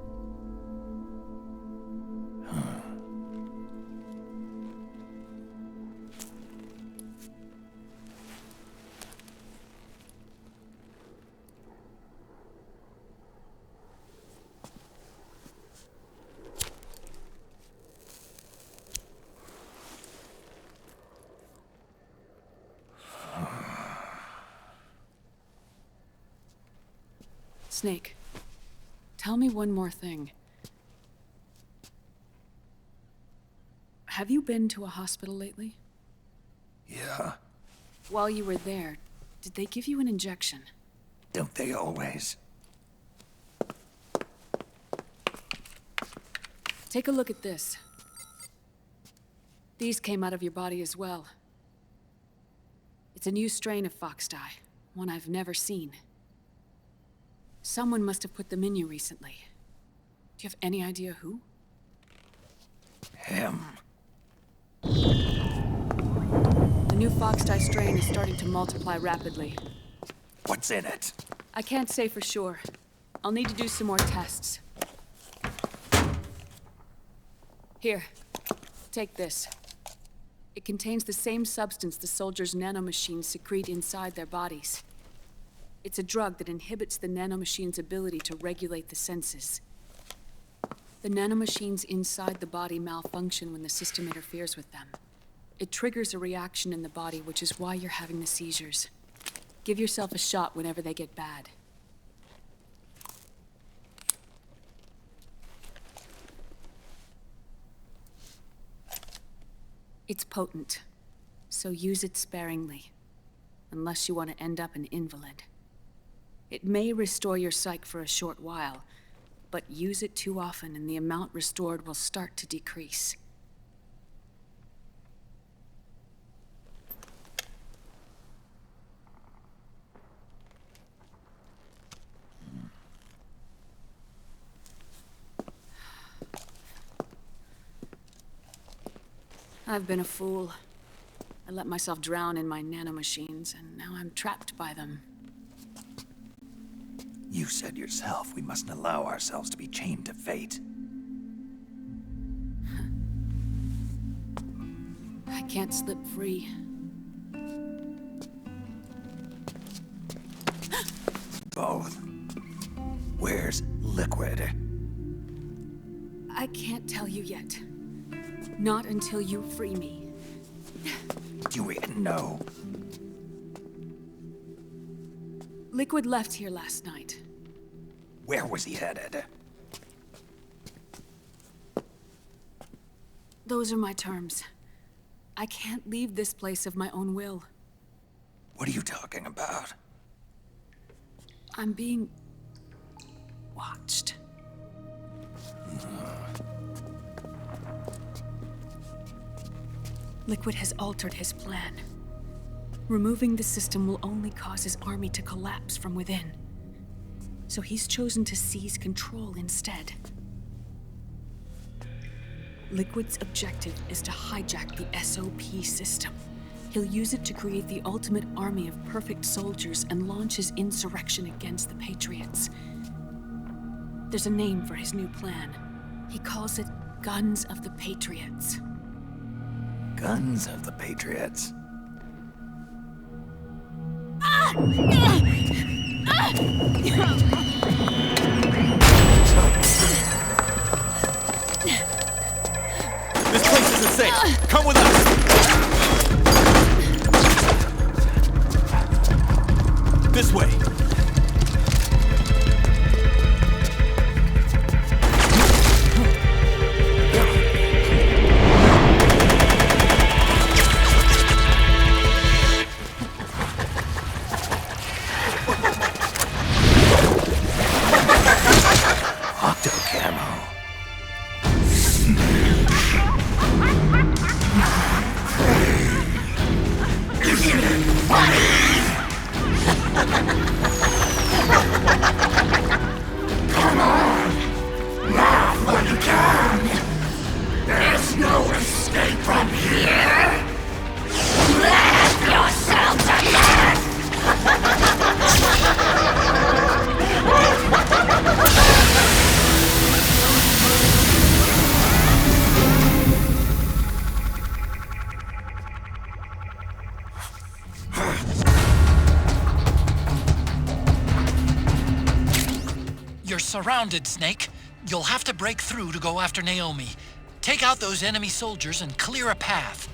Snake, tell me one more thing. Have you been to a hospital lately? Yeah. While you were there, did they give you an injection? Don't they always? Take a look at this. These came out of your body as well. It's a new strain of Foxdie, one I've never seen. Someone must have put them in you recently. Do you have any idea who? Him. The new Foxdie strain is starting to multiply rapidly. What's in it? I can't say for sure. I'll need to do some more tests. Here, take this. It contains the same substance the soldiers' nanomachines secrete inside their bodies. It's a drug that inhibits the nanomachine's ability to regulate the senses. The nanomachines inside the body malfunction when the system interferes with them. It triggers a reaction in the body, which is why you're having the seizures. Give yourself a shot whenever they get bad. It's potent, so use it sparingly, unless you want to end up an invalid. It may restore your psyche for a short while, but use it too often and the amount restored will start to decrease. I've been a fool. I let myself drown in my nanomachines, and now I'm trapped by them. You said yourself we mustn't allow ourselves to be chained to fate. I can't slip free. Both. Where's Liquid? I can't tell you yet. Not until you free me. Do we know? Liquid left here last night. Where was he headed? Those are my terms. I can't leave this place of my own will. What are you talking about? I'm being... watched. Liquid has altered his plan. Removing the system will only cause his army to collapse from within. So he's chosen to seize control instead. Liquid's objective is to hijack the SOP system. He'll use it to create the ultimate army of perfect soldiers and launch his insurrection against the Patriots. There's a name for his new plan. He calls it Guns of the Patriots. Guns of the Patriots. This place isn't safe. Come with us. This way. You're surrounded, Snake. You'll have to break through to go after Naomi. Take out those enemy soldiers and clear a path.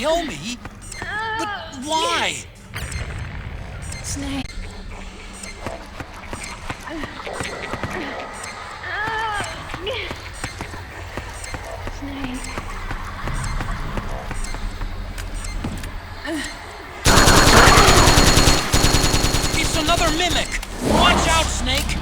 kill me? But why? Snake. Snake. It's another mimic! Watch out, Snake!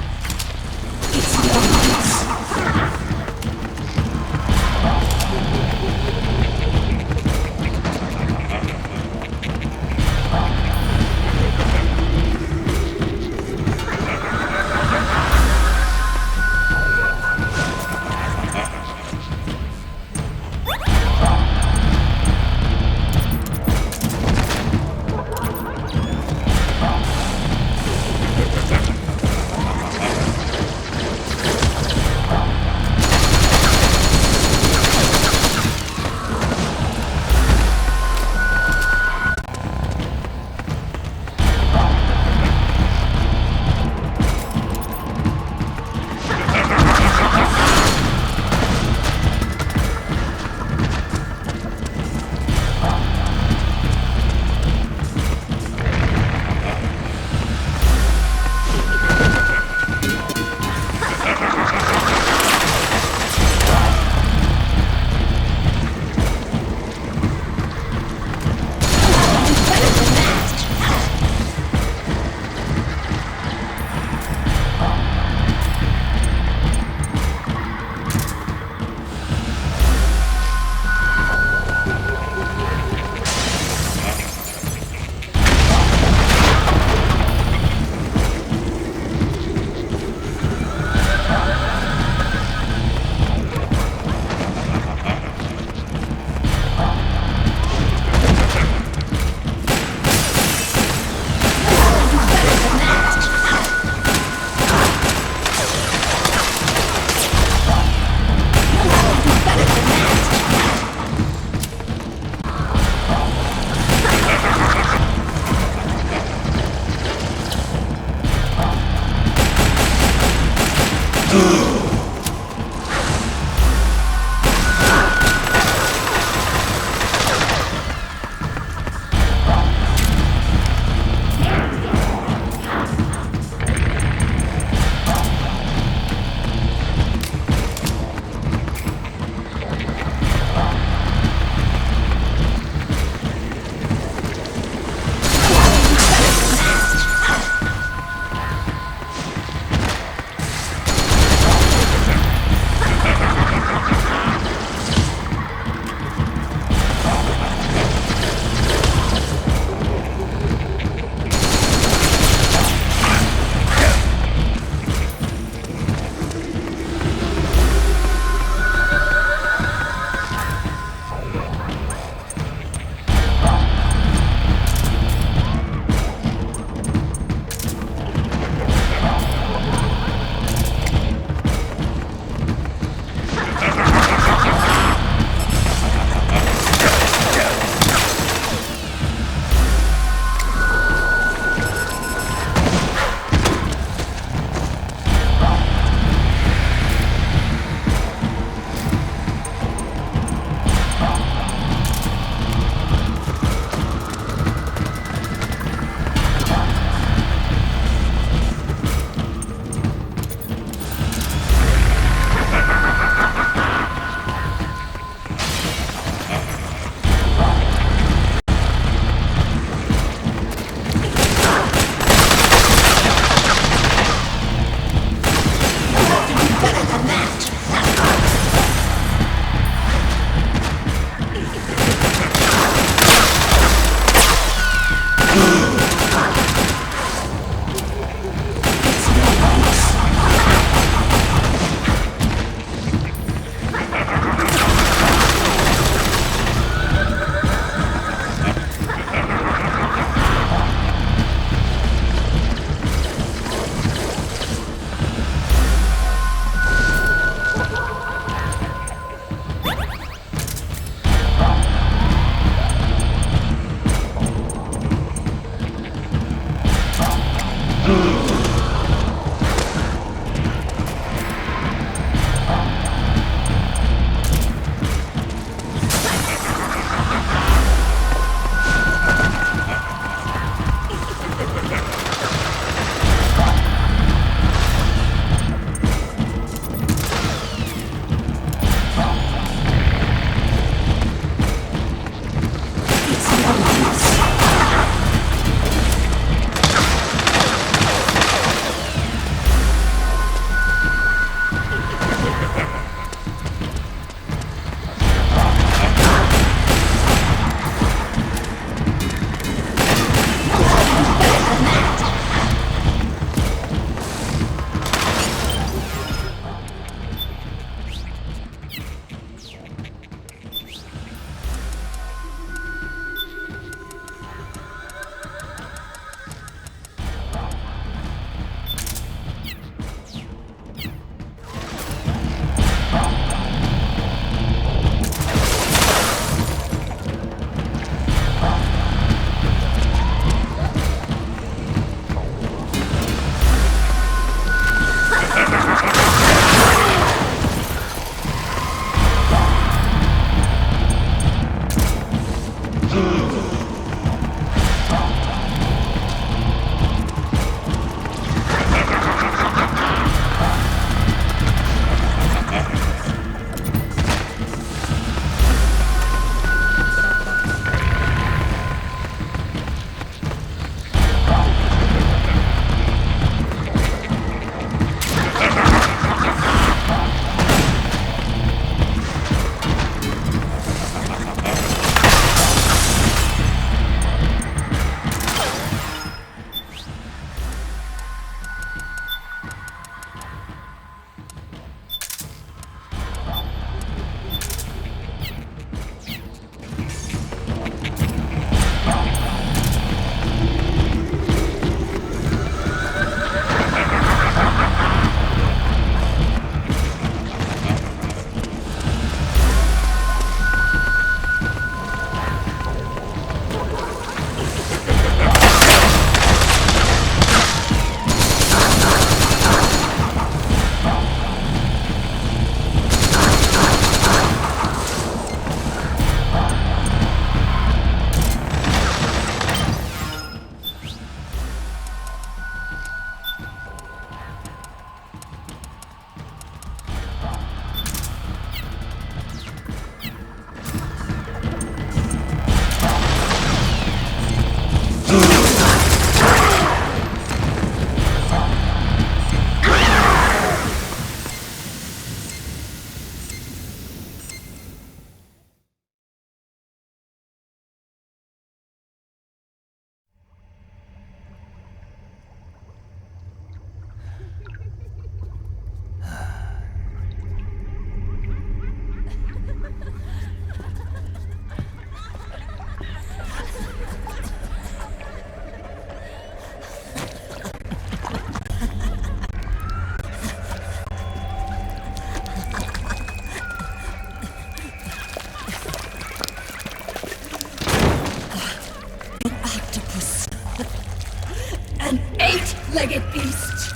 Legged beast.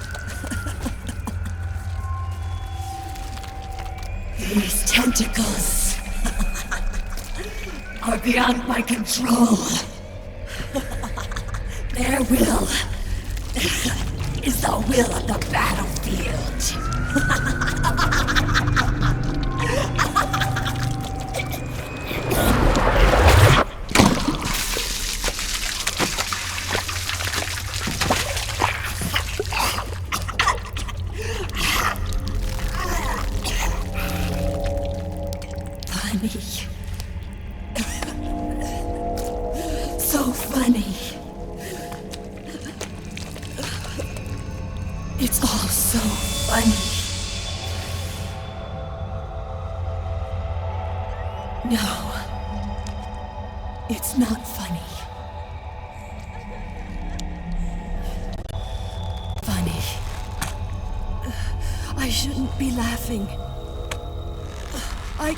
These tentacles are beyond my control. Their will is the will of the battlefield. So funny. It's all so funny. No, it's not funny. Funny. I shouldn't be laughing. I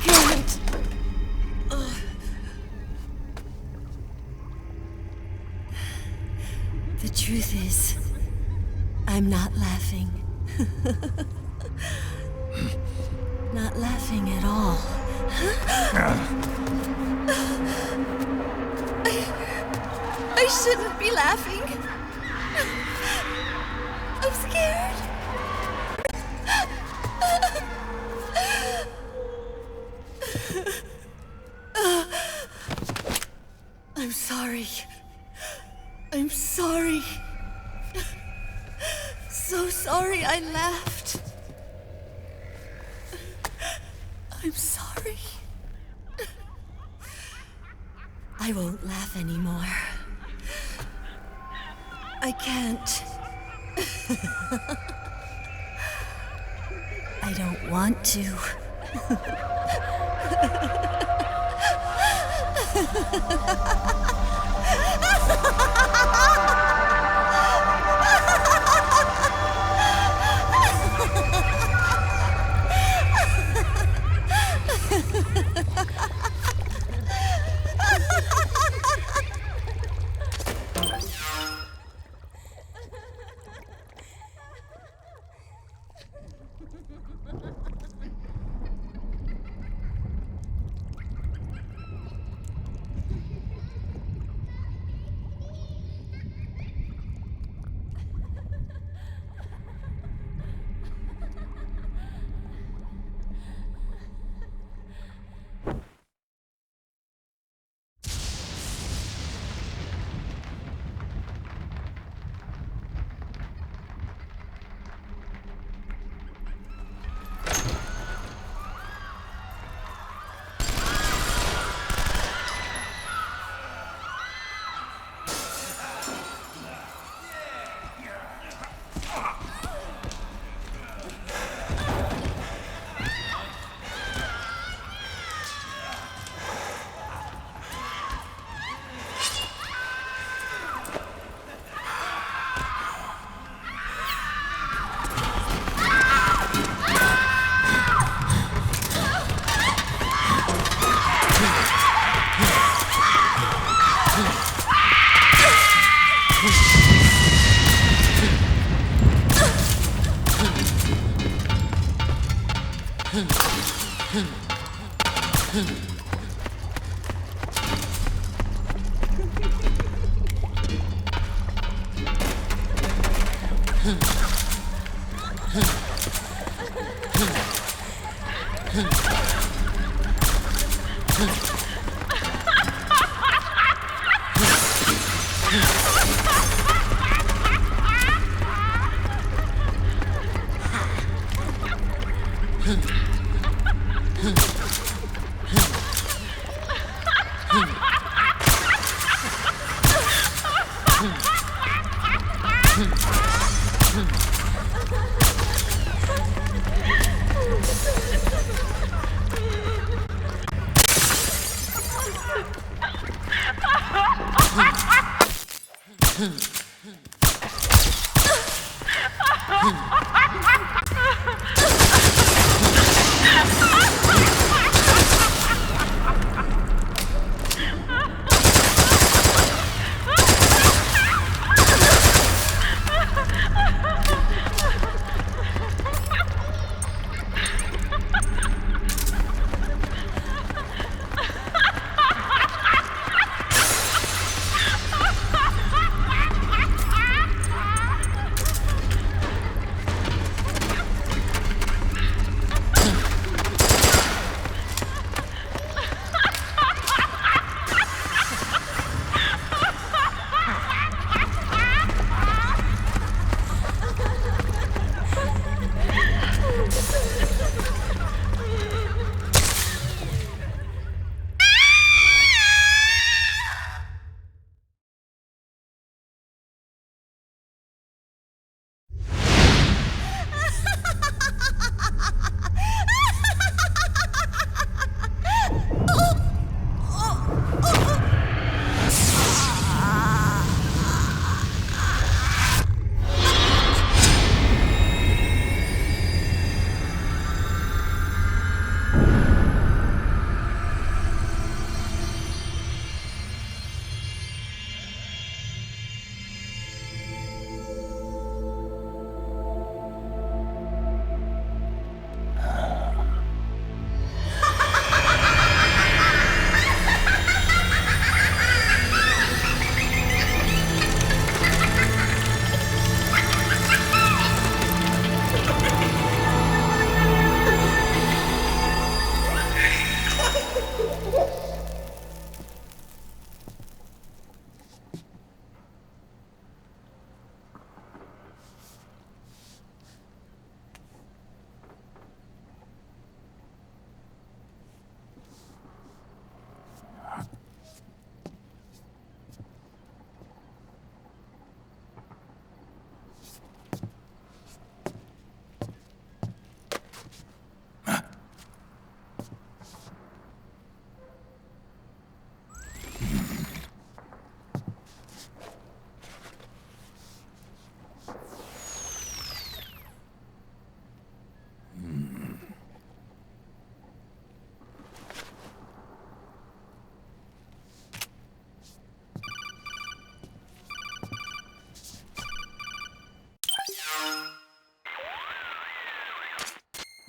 can't. The truth is, I'm not laughing. Not laughing at all. I shouldn't be laughing. I'm scared. I'm sorry. I'm sorry. So sorry I laughed. I'm sorry. I won't laugh anymore. I can't. I don't want to.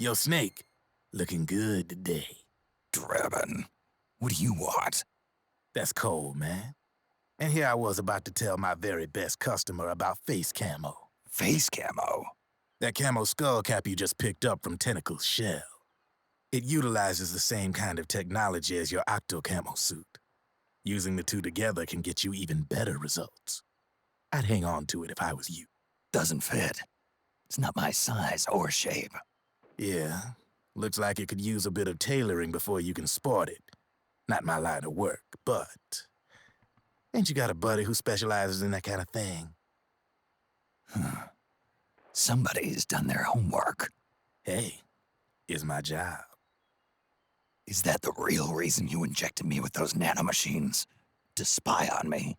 Yo, Snake, looking good today. Drebin, what do you want? That's cold, man. And here I was about to tell my very best customer about face camo. Face camo? That camo skull cap you just picked up from Tentacle's shell. It utilizes the same kind of technology as your octo camo suit. Using the two together can get you even better results. I'd hang on to it if I was you. Doesn't fit. It's not my size or shape. Yeah, looks like it could use a bit of tailoring before you can sport it. Not my line of work, but... Ain't you got a buddy who specializes in that kind of thing? Somebody's done their homework. Hey, it's my job. Is that the real reason you injected me with those nanomachines? To spy on me?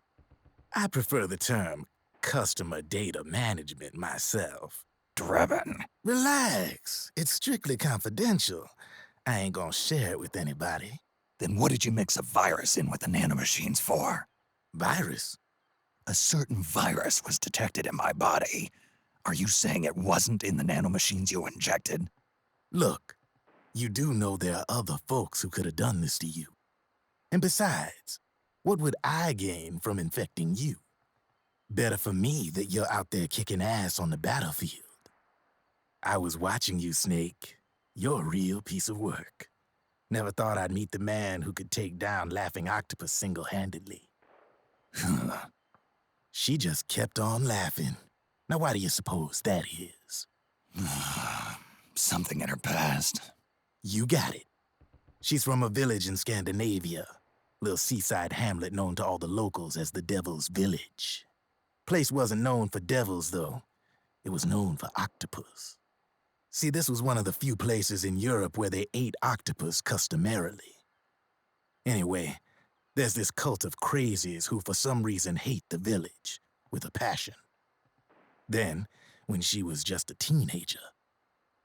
I prefer the term customer data management myself. Drebin. Relax. It's strictly confidential. I ain't gonna share it with anybody. Then what did you mix a virus in with the nanomachines for? Virus? A certain virus was detected in my body. Are you saying it wasn't in the nanomachines you injected? Look, you do know there are other folks who could have done this to you. And besides, what would I gain from infecting you? Better for me that you're out there kicking ass on the battlefield. I was watching you, Snake. You're a real piece of work. Never thought I'd meet the man who could take down Laughing Octopus single-handedly. She just kept on laughing. Now why do you suppose that is? Something in her past. You got it. She's from a village in Scandinavia. Little seaside hamlet known to all the locals as the Devil's Village. Place wasn't known for devils, though. It was known for octopus. See, this was one of the few places in Europe where they ate octopus customarily. Anyway, there's this cult of crazies who for some reason hate the village with a passion. Then, when she was just a teenager,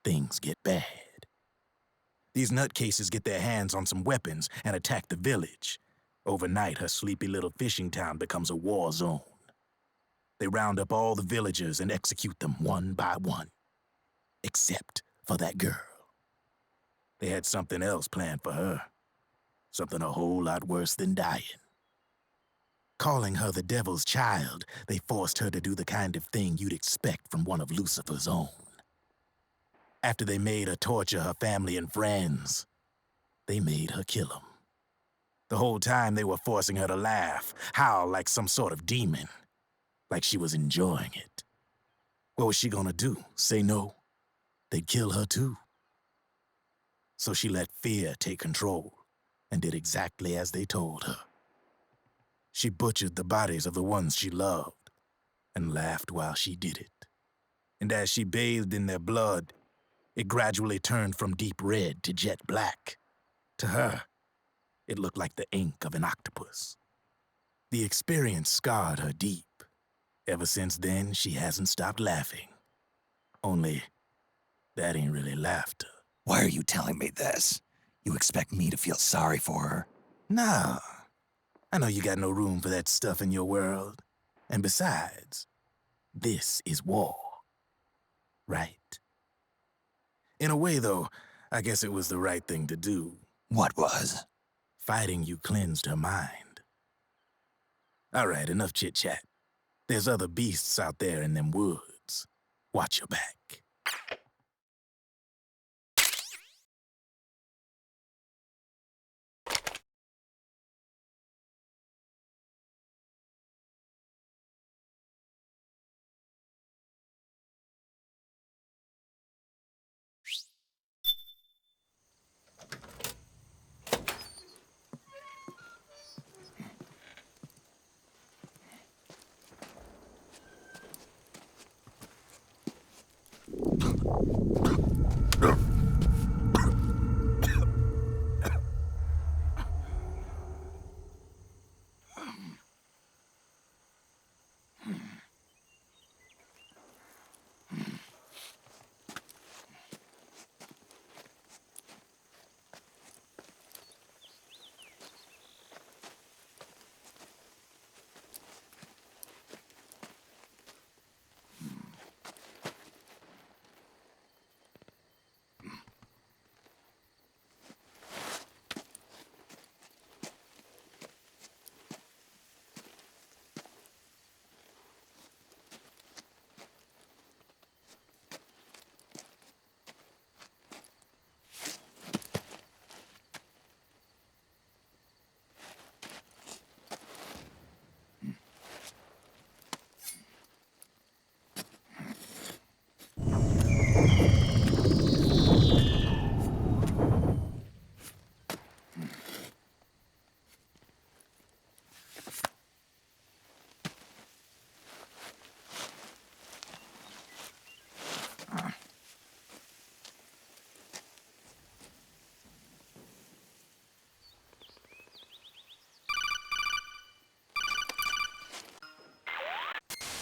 things get bad. These nutcases get their hands on some weapons and attack the village. Overnight, her sleepy little fishing town becomes a war zone. They round up all the villagers and execute them one by one. Except for that girl. They had something else planned for her. Something a whole lot worse than dying. Calling her the devil's child, they forced her to do the kind of thing you'd expect from one of Lucifer's own. After they made her torture her family and friends, they made her kill them. The whole time they were forcing her to laugh, howl like some sort of demon. Like she was enjoying it. What was she gonna do? Say no? They'd kill her too. So she let fear take control and did exactly as they told her. She butchered the bodies of the ones she loved and laughed while she did it. And as she bathed in their blood, it gradually turned from deep red to jet black. To her, it looked like the ink of an octopus. The experience scarred her deep. Ever since then, she hasn't stopped laughing. Only, that ain't really laughter. Why are you telling me this? You expect me to feel sorry for her? Nah. I know you got no room for that stuff in your world. And besides, this is war. Right? In a way, though, I guess it was the right thing to do. What was? Fighting you cleansed her mind. All right, enough chit-chat. There's other beasts out there in them woods. Watch your back.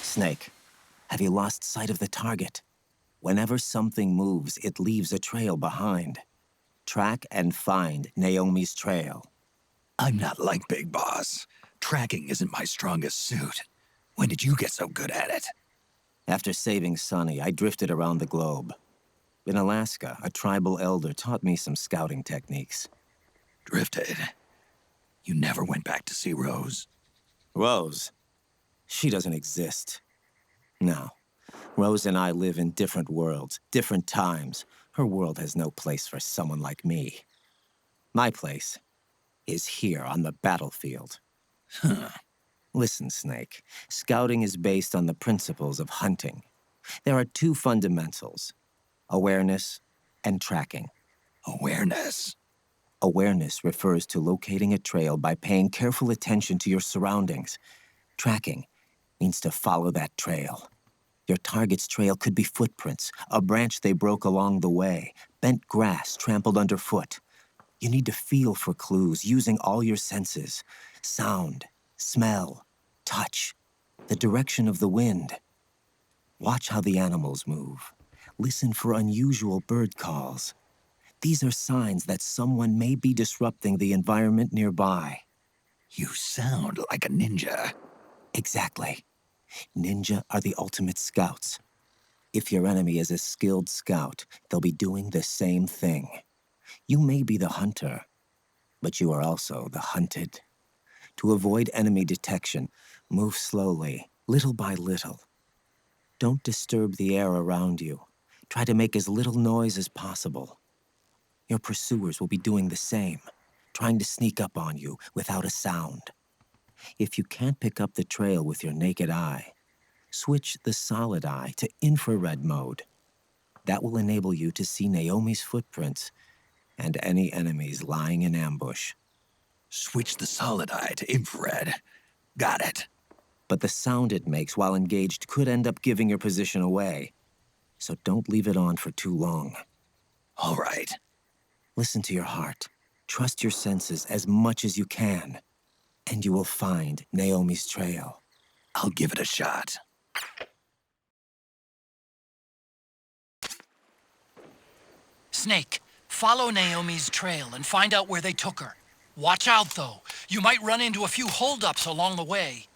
Snake, have you lost sight of the target? Whenever something moves, it leaves a trail behind. Track and find Naomi's trail. I'm not like Big Boss. Tracking isn't my strongest suit. When did you get so good at it? After saving Sonny, I drifted around the globe. In Alaska, a tribal elder taught me some scouting techniques. Drifted? You never went back to see Rose? Rose? She doesn't exist. No. Rose and I live in different worlds, different times. Her world has no place for someone like me. My place is here on the battlefield. Huh. Listen, Snake. Scouting is based on the principles of hunting. There are two fundamentals: awareness and tracking. Awareness? Awareness refers to locating a trail by paying careful attention to your surroundings. Tracking means to follow that trail. Your target's trail could be footprints, a branch they broke along the way, bent grass trampled underfoot. You need to feel for clues using all your senses: sound, smell, touch, the direction of the wind. Watch how the animals move. Listen for unusual bird calls. These are signs that someone may be disrupting the environment nearby. You sound like a ninja. Exactly. Ninja are the ultimate scouts. If your enemy is a skilled scout, they'll be doing the same thing. You may be the hunter, but you are also the hunted. To avoid enemy detection, move slowly, little by little. Don't disturb the air around you. Try to make as little noise as possible. Your pursuers will be doing the same, trying to sneak up on you without a sound. If you can't pick up the trail with your naked eye, switch the solid eye to infrared mode. That will enable you to see Naomi's footprints and any enemies lying in ambush. Switch the solid eye to infrared. Got it. But the sound it makes while engaged could end up giving your position away. So don't leave it on for too long. All right. Listen to your heart. Trust your senses as much as you can. And you will find Naomi's trail. I'll give it a shot. Snake, follow Naomi's trail and find out where they took her. Watch out, though. You might run into a few holdups along the way.